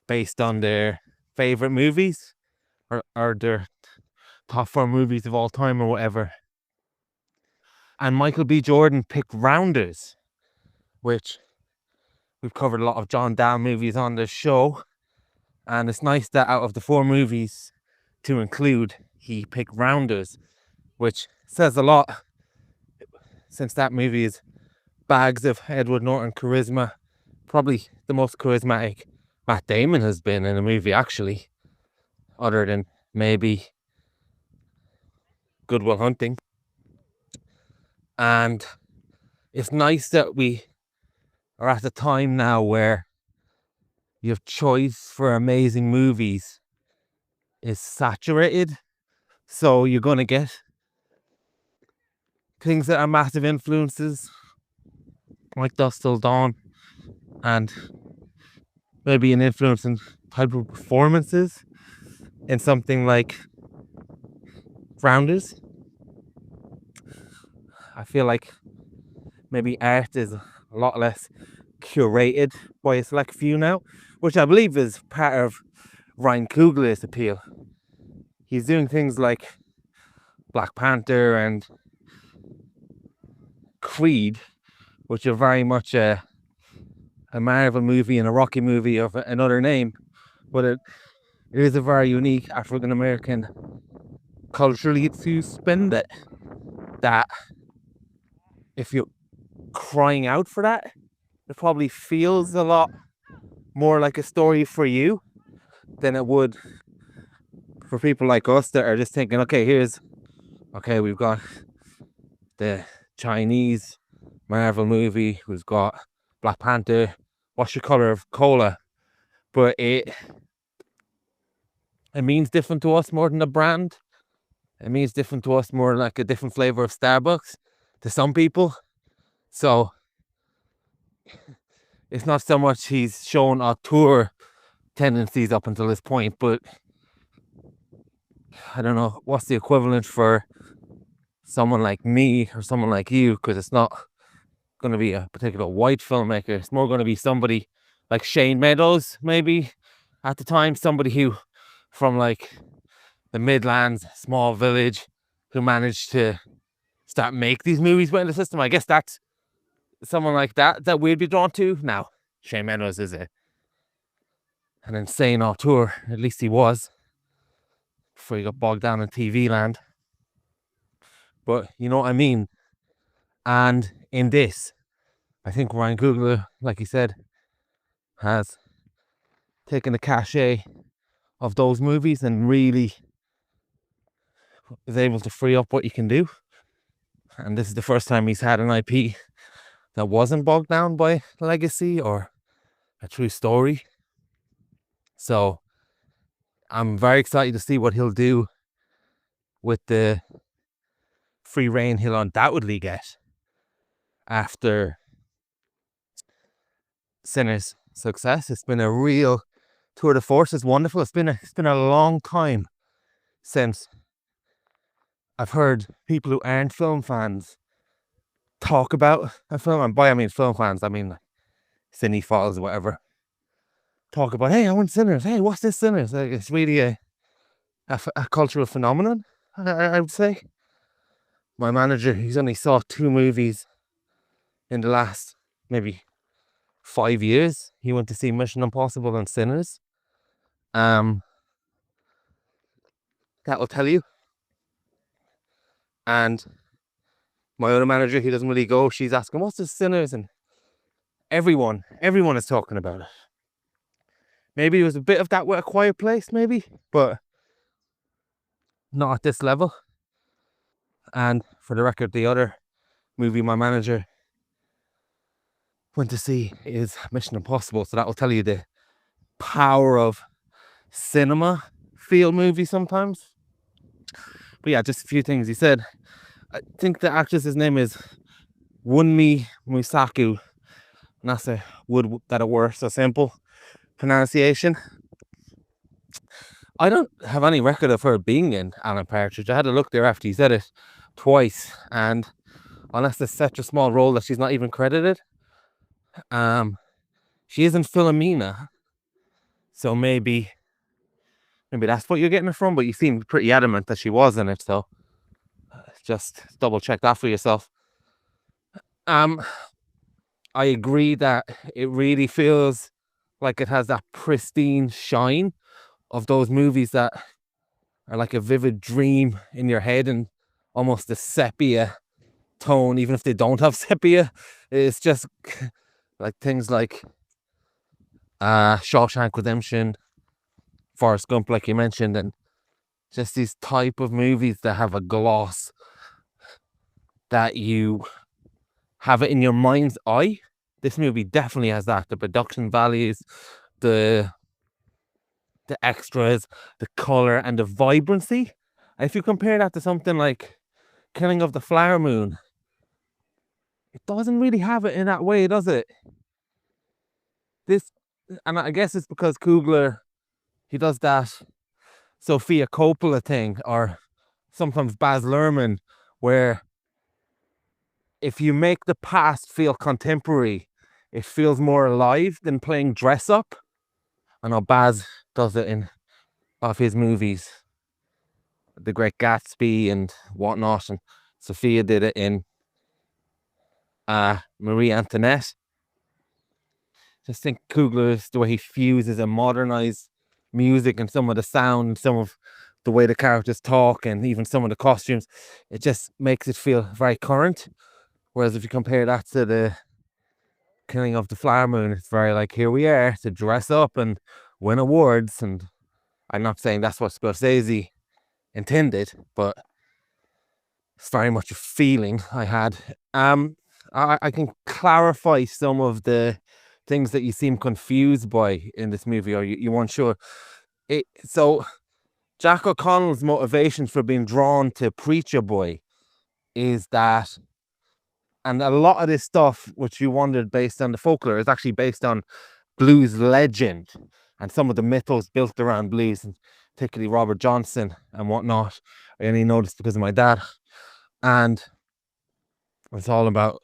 based on their favorite movies or their top 4 movies of all time or whatever. And Michael B. Jordan picked Rounders, which we've covered a lot of John Dahl movies on this show. And it's nice that out of the 4 movies to include, he picked Rounders, which says a lot, since that movie is bags of Edward Norton charisma. Probably the most charismatic Matt Damon has been in a movie, actually, other than maybe Good Will Hunting. And it's nice that we are at a time now where you have choice for amazing movies is saturated. So you're going to get things that are massive influences, like Dusk Till Dawn, and maybe an influence in type of performances. in something like Rounders. I feel like maybe art is a lot less curated by a select few now, which I believe is part of Ryan Coogler's appeal. He's doing things like Black Panther and Creed, which are very much a Marvel movie and a Rocky movie of another name, but it is a very unique African American culturally to spend it. That if you're crying out for that, it probably feels a lot more like a story for you than it would for people like us that are just thinking, okay, we've got the Chinese Marvel movie, we've got Black Panther, what's your color of cola? But it means different to us more than a brand. It means different to us more like a different flavor of Starbucks to some people. So it's not so much he's shown auteur tendencies up until this point, but I don't know what's the equivalent for someone like me or someone like you, because it's not going to be a particular white filmmaker. It's more going to be somebody like Shane Meadows, maybe at the time, somebody who from like the Midlands, small village, who managed to start make these movies within the system. I guess that's someone like that we'd be drawn to. Now, Shane Meadows is an insane auteur, at least he was, before he got bogged down in TV land. But you know what I mean? And in this, I think Ryan Coogler, like he said, has taken the cachet of those movies and really is able to free up what you can do. And this is the first time he's had an IP that wasn't bogged down by legacy or a true story. So I'm very excited to see what he'll do with the free reign he'll undoubtedly get after Sinner's success. It's been a real tour de force. It's wonderful. It's been a long time since I've heard people who aren't film fans talk about a film, and by I mean film fans, I mean like cinephiles or whatever, talk about, hey, I want Sinners, hey, what's this Sinners? Like, it's really a cultural phenomenon, I would say. My manager, he's only saw 2 movies in the last maybe 5 years. He went to see Mission Impossible and Sinners. That will tell you. And my other manager, he doesn't really go, she's asking, what's this Sinners? And everyone is talking about it. Maybe it was a bit of that with A Quiet Place, maybe, but not at this level. And for the record, the other movie my manager went to see is Mission Impossible. So that will tell you the power of cinema feel movie sometimes. But yeah, just a few things. He said, I think the actress's name is Wunmi Musaku. And that's a would that it were so simple pronunciation. I don't have any record of her being in Alan Partridge. I had a look there after he said it twice, and unless it's such a small role that she's not even credited, she is in Philomena, so maybe that's what you're getting it from. But you seem pretty adamant that she was in it, so just double check that for yourself. I agree that it really feels like it has that pristine shine of those movies that are like a vivid dream in your head and almost a sepia tone, even if they don't have sepia. It's just like things like Shawshank Redemption, Forrest Gump, like you mentioned, and just these type of movies that have a gloss that you have it in your mind's eye. This movie definitely has that. The production values, the extras, the color, and the vibrancy. And if you compare that to something like Killing of the Flower Moon, it doesn't really have it in that way, does it? And I guess it's because Coogler, he does that Sofia Coppola thing, or sometimes Baz Luhrmann, where if you make the past feel contemporary, it feels more alive than playing dress up. I know Baz does it in of his movies, The Great Gatsby and whatnot, and Sophia did it in Marie Antoinette. Just think Coogler, the way he fuses and modernized music and some of the sound, some of the way the characters talk, and even some of the costumes, it just makes it feel very current. Whereas if you compare that to the Killing of the Flower Moon, it's very like, here we are to dress up and win awards. And I'm not saying that's what Scorsese intended, but it's very much a feeling I had. I can clarify some of the things that you seem confused by in this movie, or you weren't sure. So Jack O'Connell's motivations for being drawn to Preacher Boy is that, and a lot of this stuff which you wondered based on the folklore is actually based on blues legend and some of the mythos built around blues, and particularly Robert Johnson and whatnot. I only noticed because of my dad. And it's all about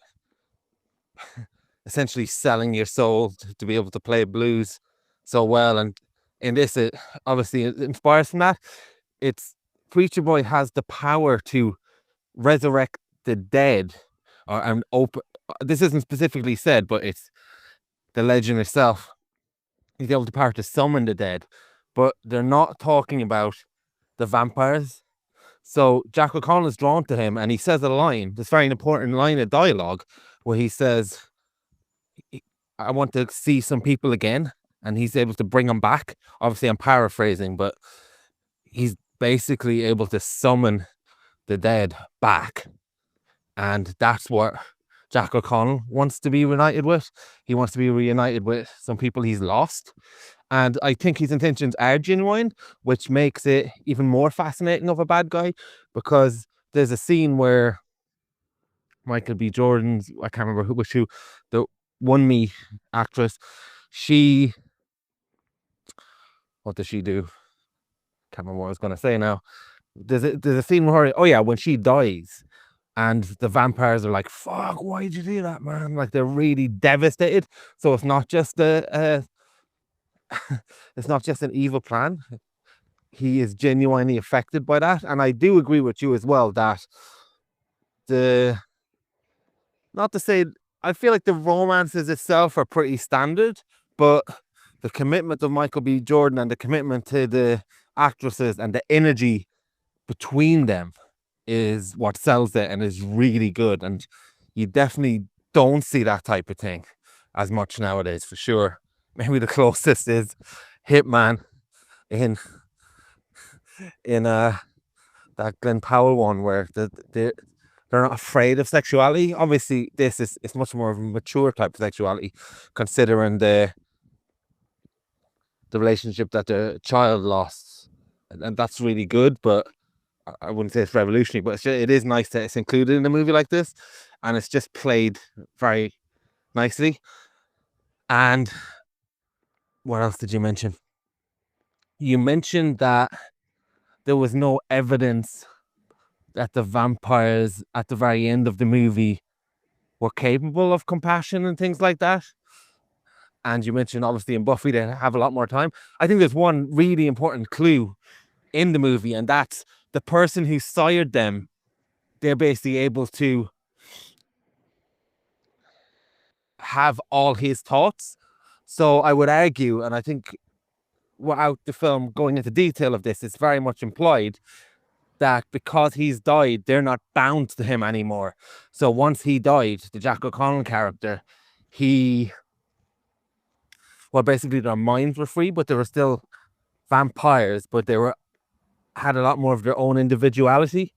essentially selling your soul to be able to play blues so well. And in this, it obviously inspires from that. It's Preacher Boy has the power to resurrect the dead, and open. This isn't specifically said, but it's the legend itself. He's able to power to summon the dead, but they're not talking about the vampires. So Jack O'Connell is drawn to him, and he says a line, this very important line of dialogue, where he says, I want to see some people again, and he's able to bring them back. Obviously, I'm paraphrasing, but he's basically able to summon the dead back. And that's what Jack O'Connell wants to be reunited with. He wants to be reunited with some people he's lost. And I think his intentions are genuine, which makes it even more fascinating of a bad guy, because there's a scene where Michael B. Jordan's, I can't remember who, the One Me actress, what does she do? Can't remember what I was going to say now. There's a scene where when she dies, and the vampires are like, fuck, why'd you do that, man? Like, they're really devastated. So it's not just it's not just an evil plan. He is genuinely affected by that. And I do agree with you as well that not to say, I feel like the romances itself are pretty standard, but the commitment of Michael B. Jordan and the commitment to the actresses and the energy between them is what sells it and is really good. And you definitely don't see that type of thing as much nowadays, for sure. Maybe the closest is Hitman in that Glenn Powell one, where they're not afraid of sexuality. Obviously, this is much more of a mature type of sexuality, considering the relationship that the child lost, and that's really good. But I wouldn't say it's revolutionary, but it is nice that it's included in a movie like this, and it's just played very nicely. And what else did you mention? You mentioned that there was no evidence that the vampires at the very end of the movie were capable of compassion and things like that. And you mentioned, obviously, in Buffy, they have a lot more time. I think there's one really important clue in the movie, and that's the person who sired them. They're basically able to have all his thoughts. So I would argue, and I think without the film going into detail of this, it's very much implied that because he's died, they're not bound to him anymore. So once he died, the Jack O'Connell character, basically their minds were free, but they were still vampires, but they had a lot more of their own individuality.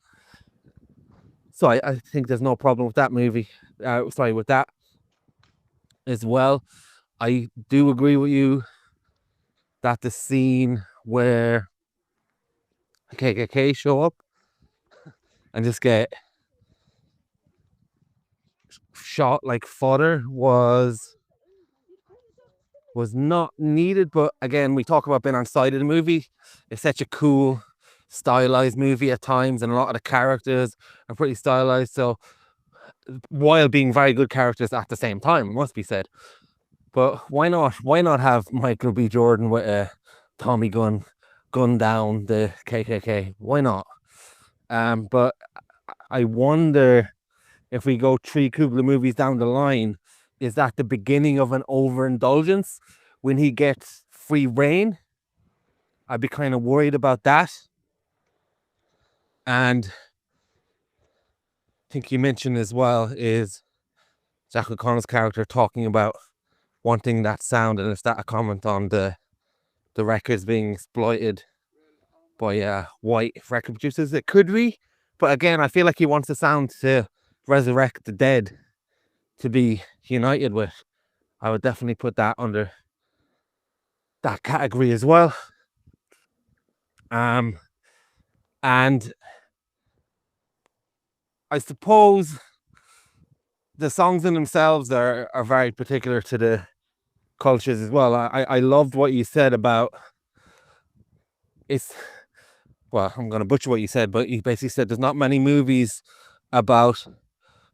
So I think there's no problem with that movie. With that as well. I do agree with you that the scene where KKK show up and just get shot like fodder was was not needed. But again, we talk about being on side of the movie. It's such a cool, stylized movie at times, and a lot of the characters are pretty stylized. So, while being very good characters at the same time, it must be said. But why not? Why not have Michael B. Jordan with a Tommy gun down the KKK? Why not? But I wonder if we go 3 Coogler movies down the line, is that the beginning of an overindulgence when he gets free reign? I'd be kind of worried about that. And I think you mentioned as well is Jack O'Connell's character talking about wanting that sound, and is that a comment on the records being exploited by white record producers? It could be, but again, I feel like he wants the sound to resurrect the dead, to be united with. I would definitely put that under that category as well. And I suppose the songs in themselves are very particular to the cultures as well. I loved what you said about well, I'm going to butcher what you said, but you basically said there's not many movies about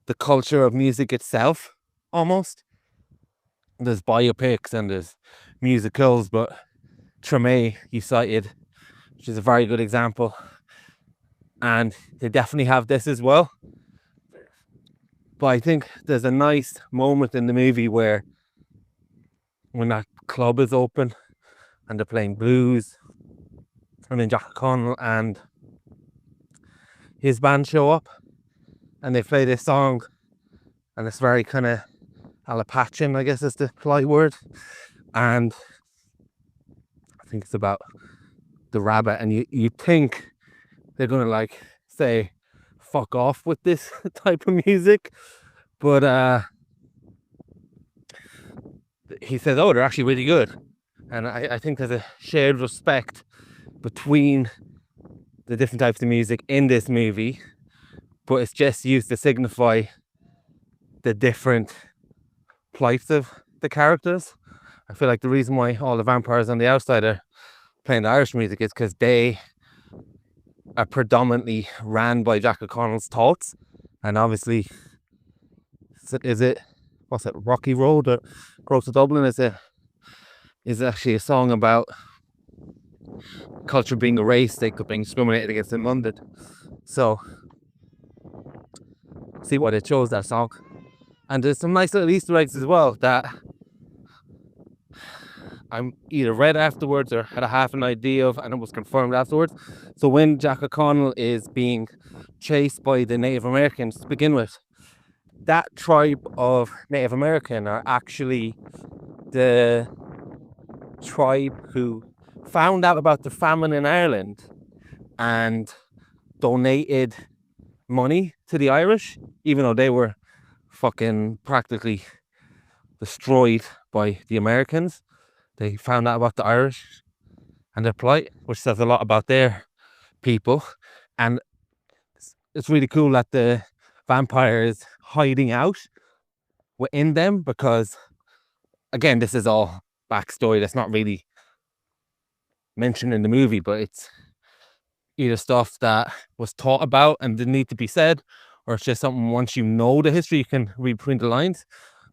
the culture of music itself, almost. There's biopics and there's musicals, but Treme you cited, which is a very good example, and they definitely have this as well. But I think there's a nice moment in the movie where when that club is open and they're playing blues, and then Jack O'Connell and his band show up and they play this song, and it's very kind of Alapachin, I guess is the polite word, and I think it's about the rabbit, and you think they're gonna like say fuck off with this type of music, but he says, oh, they're actually really good. And I think there's a shared respect between the different types of music in this movie, but it's just used to signify the different plights of the characters. I feel like the reason why all the vampires on the outside are playing the Irish music is because they are predominantly ran by Jack O'Connell's thoughts. And obviously, what's it, Rocky Road or Road to Dublin is actually a song about culture being erased, they could being discriminated against in London. So see what it shows, that song. And there's some nice little Easter eggs as well that I'm either read afterwards or had a half an idea of, and it was confirmed afterwards. So when Jack O'Connell is being chased by the Native Americans to begin with, that tribe of Native American are actually the tribe who found out about the famine in Ireland and donated money to the Irish, even though they were fucking practically destroyed by the Americans. They found out about the Irish and their plight, which says a lot about their people. And it's really cool that the vampire is hiding out within them, because again, this is all backstory that's not really mentioned in the movie, but it's either stuff that was taught about and didn't need to be said, or it's just something, once you know the history, you can read between the lines.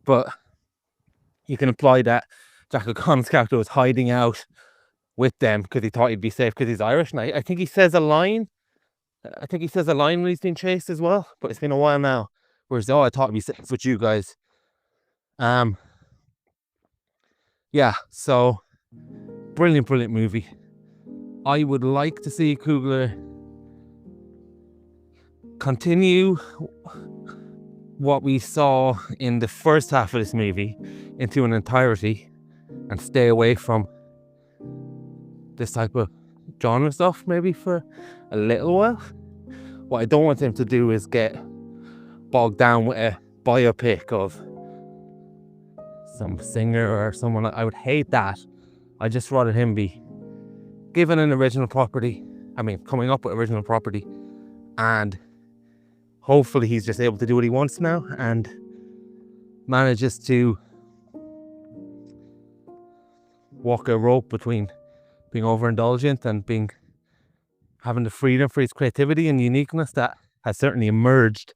But you can imply that Jack O'Connell's character was hiding out with them because he thought he'd be safe because he's Irish. And I think he says a line. I think he says a line when he's being chased as well, but it's been a while now. Whereas, I thought I'd be safe with you guys. Yeah, so brilliant movie. I would like to see Coogler continue what we saw in the first half of this movie into an entirety and stay away from this type of genre stuff maybe for a little while. What I don't want him to do is get bogged down with a biopic of some singer or someone. I would hate that. I just rather him be given an original property. I mean, coming up with original property, and hopefully he's just able to do what he wants now and manages to walk a rope between being overindulgent and having the freedom for his creativity and uniqueness that has certainly emerged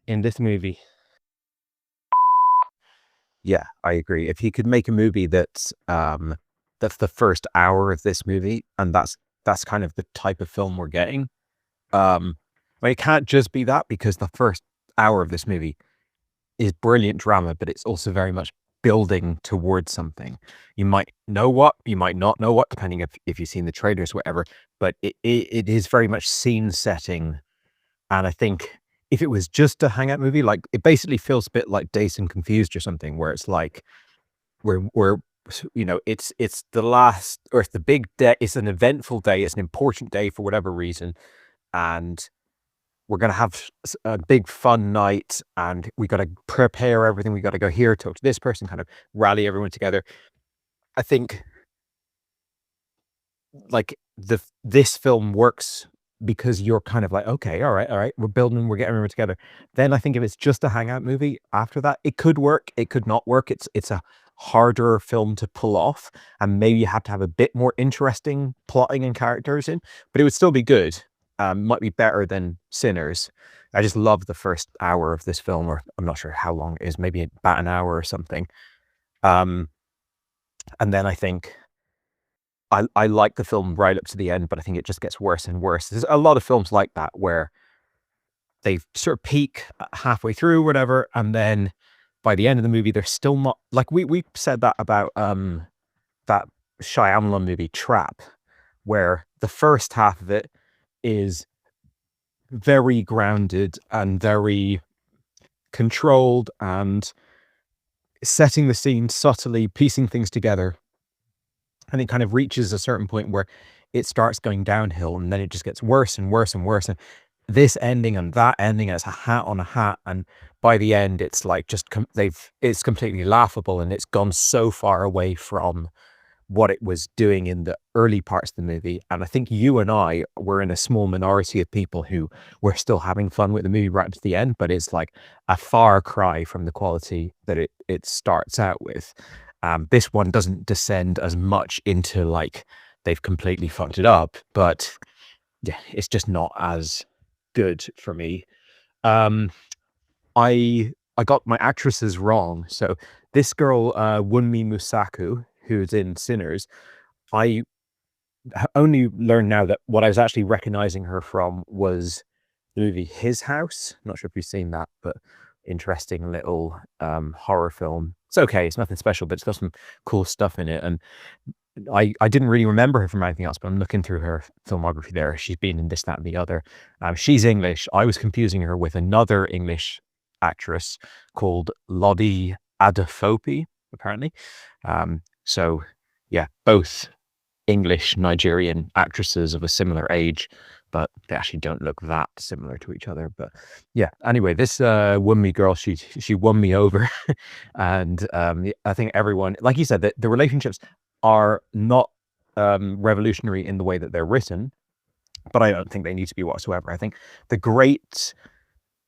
in this movie. Yeah, I agree. If he could make a movie that's the first hour of this movie, and that's kind of the type of film we're getting. It can't just be that, because the first hour of this movie is brilliant drama, but it's also very much building towards something. You might know what, you might not know what, depending if you've seen the trailers, whatever. But it is very much scene setting, and I think if it was just a hangout movie, like it basically feels a bit like Dazed and Confused or something, where it's like we're it's the last, or it's the big day, it's an eventful day, it's an important day for whatever reason, and we're going to have a big fun night, and we got to prepare everything. We got to go here, talk to this person, kind of rally everyone together. I think like this film works because you're kind of like, okay, all right, we're building, we're getting everyone together. Then I think if it's just a hangout movie after that, it could work, it could not work. It's a harder film to pull off, and maybe you have to have a bit more interesting plotting and characters in, but it would still be good. Might be better than Sinners. I just love the first hour of this film, or I'm not sure how long it is, maybe about an hour or something. And then I think I like the film right up to the end, but I think it just gets worse and worse. There's a lot of films like that where they sort of peak halfway through, whatever, and then by the end of the movie, they're still not, like we said that about that Shyamalan movie Trap, where the first half of it is very grounded and very controlled and setting the scene subtly, piecing things together. And it kind of reaches a certain point where it starts going downhill, and then it just gets worse and worse and worse. And this ending and that ending, it's a hat on a hat. And by the end, it's like just it's completely laughable, and it's gone so far away from what it was doing in the early parts of the movie. And I think you and I were in a small minority of people who were still having fun with the movie right to the end, but it's like a far cry from the quality that it starts out with. This one doesn't descend as much into like they've completely fucked it up, but yeah, it's just not as good for me. I got my actresses wrong. So this girl, Wunmi Musaku, who's in Sinners, I only learned now that what I was actually recognizing her from was the movie His House. I'm not sure if you've seen that, but interesting little horror film. It's okay, it's nothing special, but it's got some cool stuff in it. And I didn't really remember her from anything else, but I'm looking through her filmography there. She's been in this, that, and the other. She's English. I was confusing her with another English actress called Lottie Adefope, apparently. So yeah, both English Nigerian actresses of a similar age, but they actually don't look that similar to each other. But yeah, anyway, this Wunmi girl, she won me over. And I think everyone, like you said, the relationships are not revolutionary in the way that they're written, but I don't think they need to be whatsoever. I think the great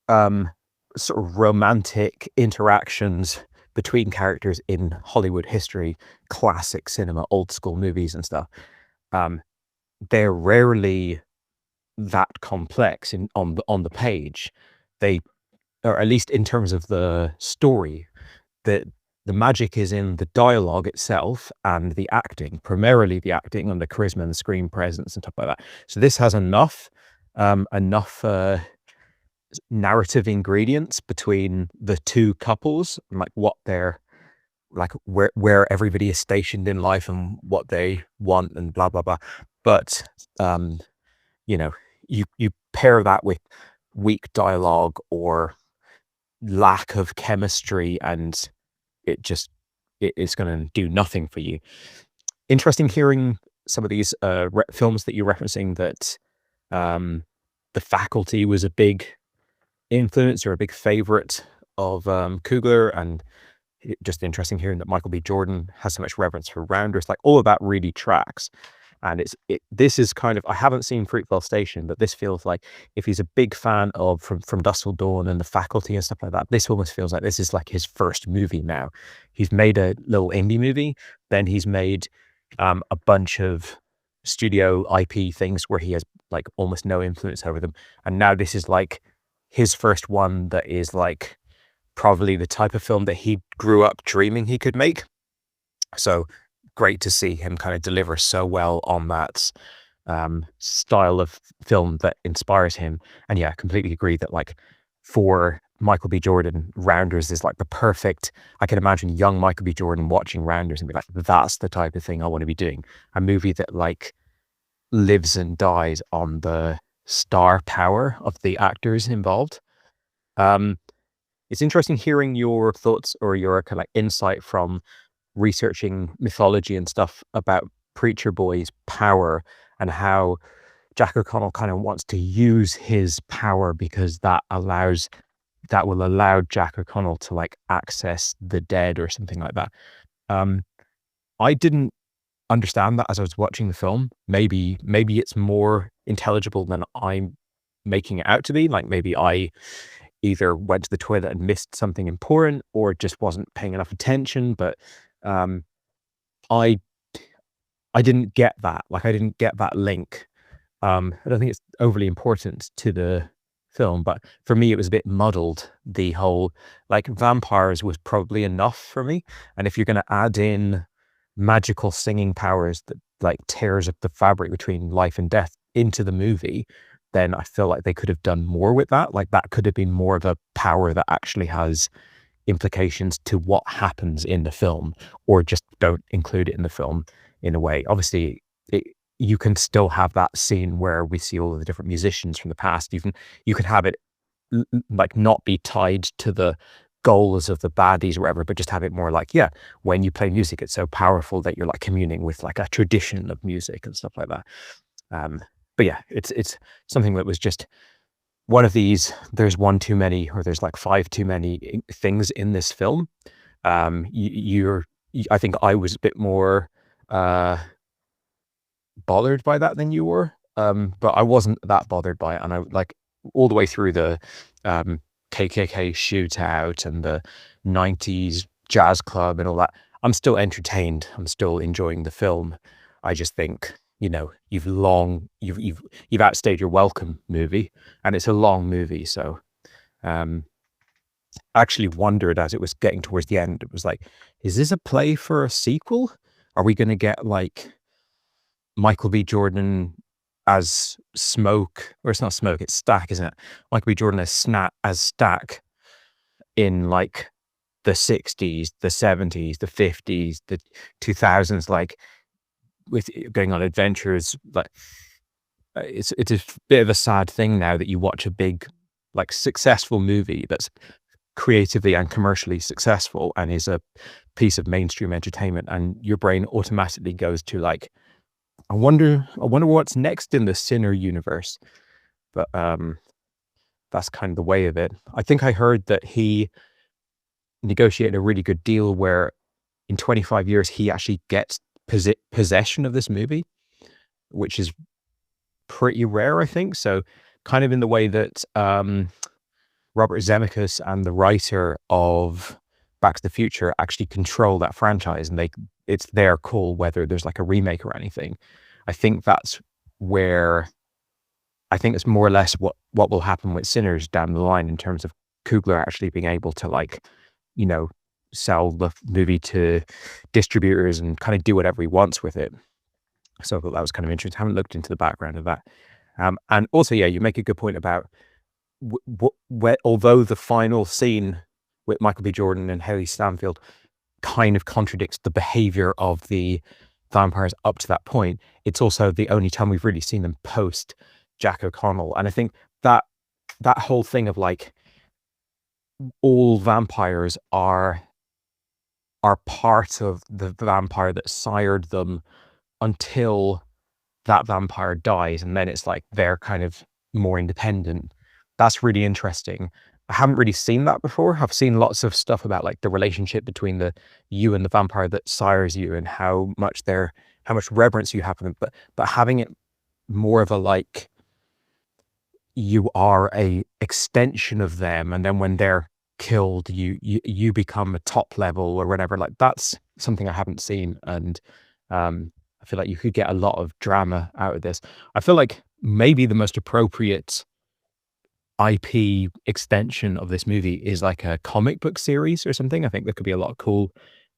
sort of romantic interactions between characters in Hollywood history, classic cinema, old school movies and stuff, they're rarely that complex on the page. They, or at least in terms of the story, that the magic is in the dialogue itself and the acting, primarily the acting and the charisma and the screen presence and stuff like that. So this has enough narrative ingredients between the two couples, and like what they're like, where everybody is stationed in life and what they want and blah blah blah. But you pair that with weak dialogue or lack of chemistry, and it's going to do nothing for you. Interesting hearing some of these films that you're referencing, that The Faculty was a big influence or a big favorite of Coogler, and just interesting hearing that Michael B. Jordan has so much reverence for rounders. Like all of that really tracks. And this is kind of, I haven't seen Fruitvale Station, but this feels like if he's a big fan of From Dusk Till Dawn and The Faculty and stuff like that, this almost feels like this is like his first movie now. He's made a little indie movie, then he's made a bunch of studio IP things where he has like almost no influence over them. And now this is like his first one that is like probably the type of film that he grew up dreaming he could make. So great to see him kind of deliver so well on that style of film that inspires him. And yeah, I completely agree that like for Michael B. Jordan, Rounders is like the perfect, I can imagine young Michael B. Jordan watching Rounders and be like, that's the type of thing I want to be doing. A movie that like lives and dies on the star power of the actors involved. It's interesting hearing your thoughts or your kind of like insight from researching mythology and stuff about Preacher Boy's power and how Jack O'Connell kind of wants to use his power because that will allow Jack O'Connell to like access the dead or something like that. I didn't understand that as I was watching the film. Maybe it's more intelligible than I'm making it out to be. Like maybe I either went to the toilet and missed something important or just wasn't paying enough attention. But I didn't get that. Like I didn't get that link. I don't think it's overly important to the film, but for me it was a bit muddled. The whole like vampires was probably enough for me, and if you're going to add in magical singing powers that like tears up the fabric between life and death into the movie, then I feel like they could have done more with that. Like that could have been more of a power that actually has implications to what happens in the film, or just don't include it in the film in a way. Obviously you can still have that scene where we see all of the different musicians from the past. You can have it like not be tied to the goals of the baddies or whatever, but just have it more like, yeah, when you play music, it's so powerful that you're like communing with like a tradition of music and stuff like that. But yeah, it's something that was just one of these, there's one too many, or there's like 5 too many things in this film. I think I was a bit more bothered by that than you were, but I wasn't that bothered by it. And I like all the way through the KKK shootout and the 90s jazz club and all that, I'm still entertained. I'm still enjoying the film. I just think, you know, you've outstayed your welcome, movie, and it's a long movie. So I actually wondered as it was getting towards the end, it was like, is this a play for a sequel? Are we going to get like Michael B. Jordan as Smoke, or it's not Smoke, it's Stack, isn't it? Michael B. Jordan as Stack in like the 60s, the 70s, the 50s, the 2000s, like with going on adventures. Like it's a bit of a sad thing now that you watch a big like successful movie that's creatively and commercially successful and is a piece of mainstream entertainment, and your brain automatically goes to like, I wonder what's next in the Sinner universe. But that's kind of the way of it. I think I heard that he negotiated a really good deal where in 25 years he actually gets possession of this movie, which is pretty rare, I think. So kind of in the way that Robert Zemeckis and the writer of Back to the Future actually control that franchise, and it's their call whether there's like a remake or anything. I think that's where I think it's more or less what will happen with Sinners down the line, in terms of Coogler actually being able to like, you know, sell the movie to distributors and kind of do whatever he wants with it. So I thought that was kind of interesting. I haven't looked into the background of that. And also, yeah, you make a good point about although the final scene with Michael B. Jordan and Haley Stanfield kind of contradicts the behavior of the vampires up to that point, it's also the only time we've really seen them post Jack O'Connell. And I think that whole thing of like all vampires are part of the vampire that sired them until that vampire dies, and then it's like they're kind of more independent. That's really interesting. I haven't really seen that before. I've seen lots of stuff about like the relationship between you and the vampire that sires you, and how much they're how much reverence you have for them, but having it more of a like, you are a extension of them, and then when they're killed, you become a top level or whatever. Like, that's something I haven't seen, and I feel like you could get a lot of drama out of this. I feel like maybe the most appropriate IP extension of this movie is like a comic book series or something. I think there could be a lot of cool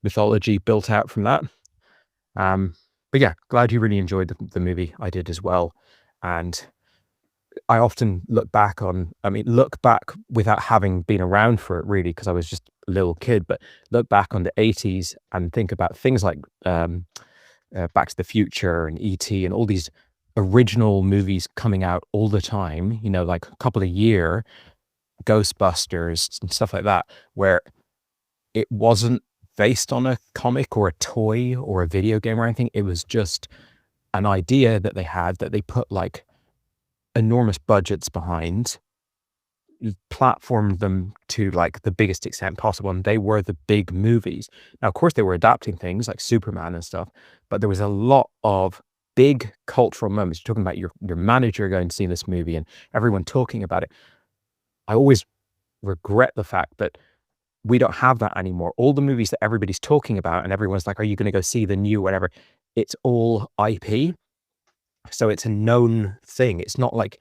mythology built out from that. But yeah, glad you really enjoyed the movie. I did as well. And I often look back without having been around for it really, because I was just a little kid, but look back on the 80s and think about things like Back to the Future and E.T. and all these original movies coming out all the time, you know, like a couple a year, Ghostbusters and stuff like that, where it wasn't based on a comic or a toy or a video game or anything. It was just an idea that they had that they put like enormous budgets behind, platformed them to like the biggest extent possible, and they were the big movies. Now, of course, they were adapting things like Superman and stuff, but there was a lot of big cultural moments. You're talking about your manager going to see this movie and everyone talking about it. I always regret the fact that we don't have that anymore. All the movies that everybody's talking about and everyone's like, are you going to go see the new whatever? It's all IP. So it's a known thing. It's not like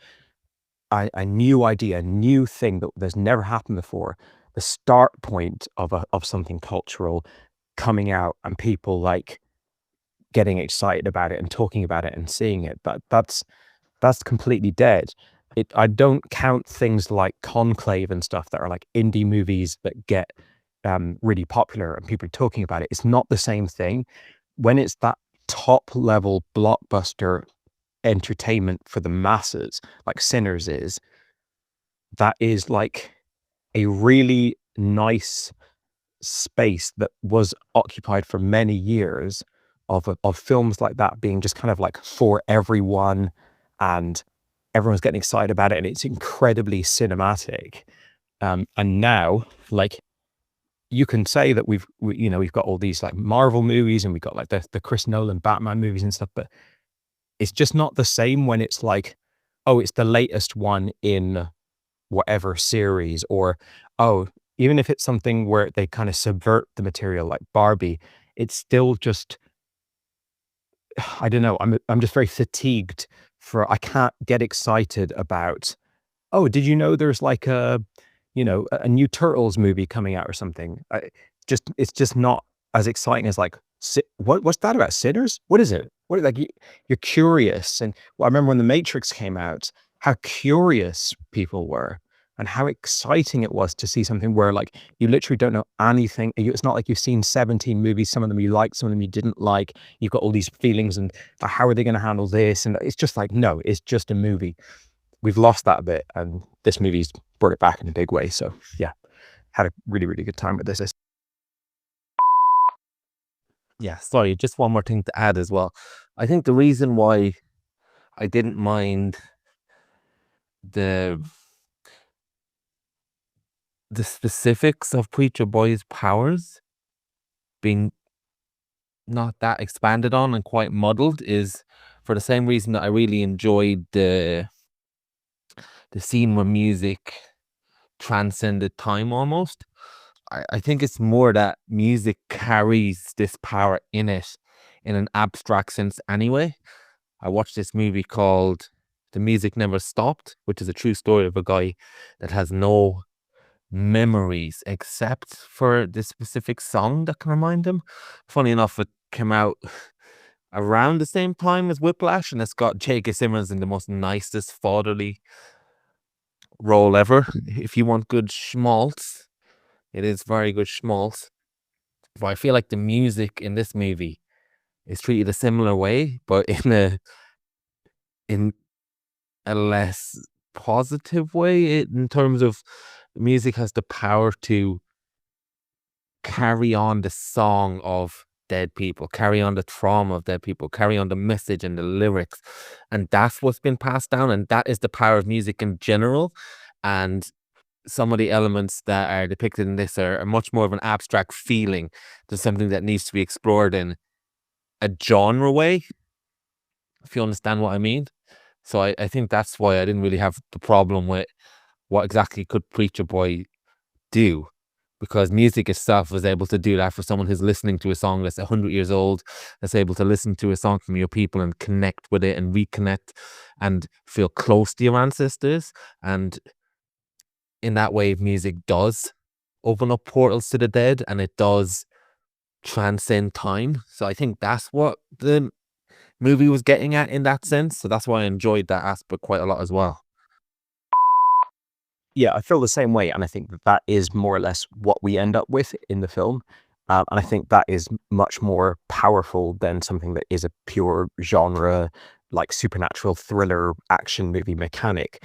a new idea, a new thing that there's never happened before. The start point of something cultural coming out and people like getting excited about it and talking about it and seeing it. But that's completely dead. I don't count things like Conclave and stuff that are like indie movies that get really popular and people are talking about it. It's not the same thing. When it's that top level blockbuster entertainment for the masses, like Sinners is, that is like a really nice space that was occupied for many years of films like that being just kind of like for everyone, and everyone's getting excited about it, and it's incredibly cinematic. And now, like, you can say that we've got all these like Marvel movies and we've got like the Chris Nolan Batman movies and stuff, but it's just not the same when it's like, oh, it's the latest one in whatever series, or oh, even if it's something where they kind of subvert the material like Barbie, it's still just, I don't know, I'm just very fatigued I can't get excited about, oh, did you know there's like a new Turtles movie coming out or something? It's just not as exciting as like, what's that about? Sinners? What is it? You're curious. And I remember when The Matrix came out, how curious people were and how exciting it was to see something where like you literally don't know anything. It's not like you've seen 17 movies, some of them you liked, some of them you didn't like. You've got all these feelings and how are they going to handle this? And it's just like, no, it's just a movie. We've lost that a bit, and this movie's brought it back in a big way. So yeah, had a really, really good time with this. Yeah, sorry, just one more thing to add as well. I think the reason why I didn't mind the specifics of Preacher Boy's powers being not that expanded on and quite muddled is for the same reason that I really enjoyed the scene where music transcended time almost. I think it's more that music carries this power in it in an abstract sense anyway. I watched this movie called The Music Never Stopped, which is a true story of a guy that has no memories except for this specific song that can remind him. Funny enough, it came out around the same time as Whiplash, and it's got J.K. Simmons in the most nicest fatherly role ever. If you want good schmaltz, it is very good schmaltz. But I feel like the music in this movie is treated a similar way, but in a less positive way. In terms of music has the power to carry on the song of dead people, carry on the trauma of dead people, carry on the message and the lyrics, and that's what's been passed down, and that is the power of music in general. And some of the elements that are depicted in this are much more of an abstract feeling than something that needs to be explored in a genre way, if you understand what I mean. So I think that's why I didn't really have the problem with what exactly could Preacher Boy do, because music itself was able to do that for someone who's listening to a song that's 100 years old, that's able to listen to a song from your people and connect with it and reconnect and feel close to your ancestors. And in that way, music does open up portals to the dead, and it does transcend time. So I think that's what the movie was getting at in that sense. So that's why I enjoyed that aspect quite a lot as well. Yeah, I feel the same way, and I think that that is more or less what we end up with in the film. And I think that is much more powerful than something that is a pure genre, like supernatural thriller action movie mechanic.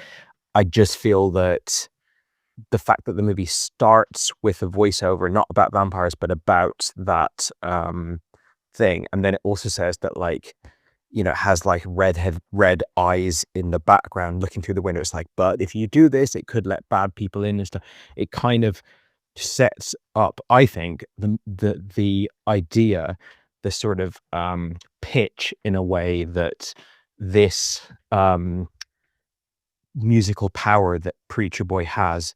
I just feel that the fact that the movie starts with a voiceover, not about vampires, but about that thing, and then it also says that, like, you know, has like red eyes in the background looking through the window. It's like, but if you do this, it could let bad people in and stuff. It kind of sets up, I think, the idea, the sort of pitch in a way that this musical power that Preacher Boy has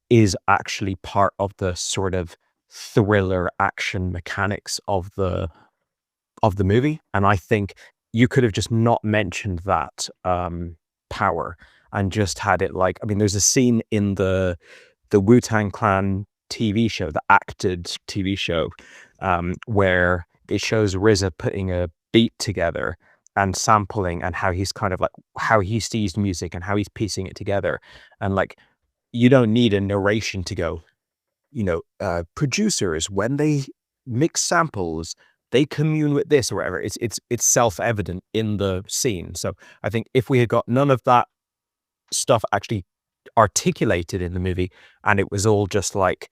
is actually part of the sort of thriller action mechanics of the movie. And I think you could have just not mentioned that power and just had it like, I mean, there's a scene in the Wu-Tang Clan TV show, the acted TV show, where it shows RZA putting a beat together and sampling, and how he's kind of like, how he sees music and how he's piecing it together. And like, you don't need a narration to go, you know, producers, when they mix samples, they commune with this or whatever. It's self-evident in the scene. So I think if we had got none of that stuff actually articulated in the movie, and it was all just like,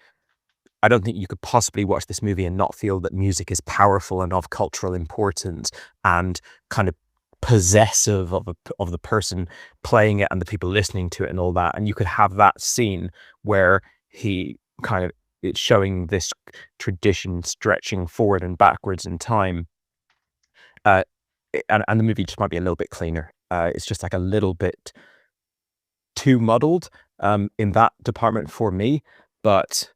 I don't think you could possibly watch this movie and not feel that music is powerful and of cultural importance and kind of possessive of the person playing it and the people listening to it and all that. And you could have that scene where he kind of, it's showing this tradition stretching forward and backwards in time. And the movie just might be a little bit cleaner. It's just like a little bit too muddled in that department for me. But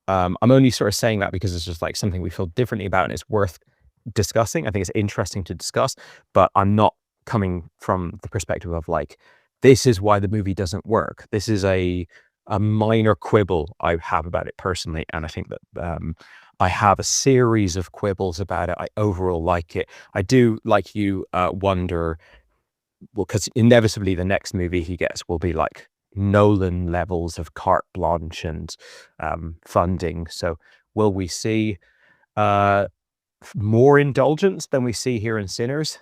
I'm only sort of saying that because it's just like something we feel differently about and it's worth discussing. I think it's interesting to discuss, but I'm not coming from the perspective of like, this is why the movie doesn't work. This is a minor quibble I have about it personally. And I think that I have a series of quibbles about it. I overall like it. I do, like you, wonder, well, because inevitably the next movie he gets will be like Nolan levels of carte blanche and funding. So will we see more indulgence than we see here in Sinners?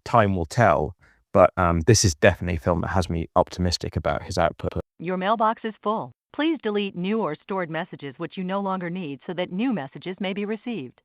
Time will tell. But this is definitely a film that has me optimistic about his output. Your mailbox is full. Please delete new or stored messages which you no longer need so that new messages may be received.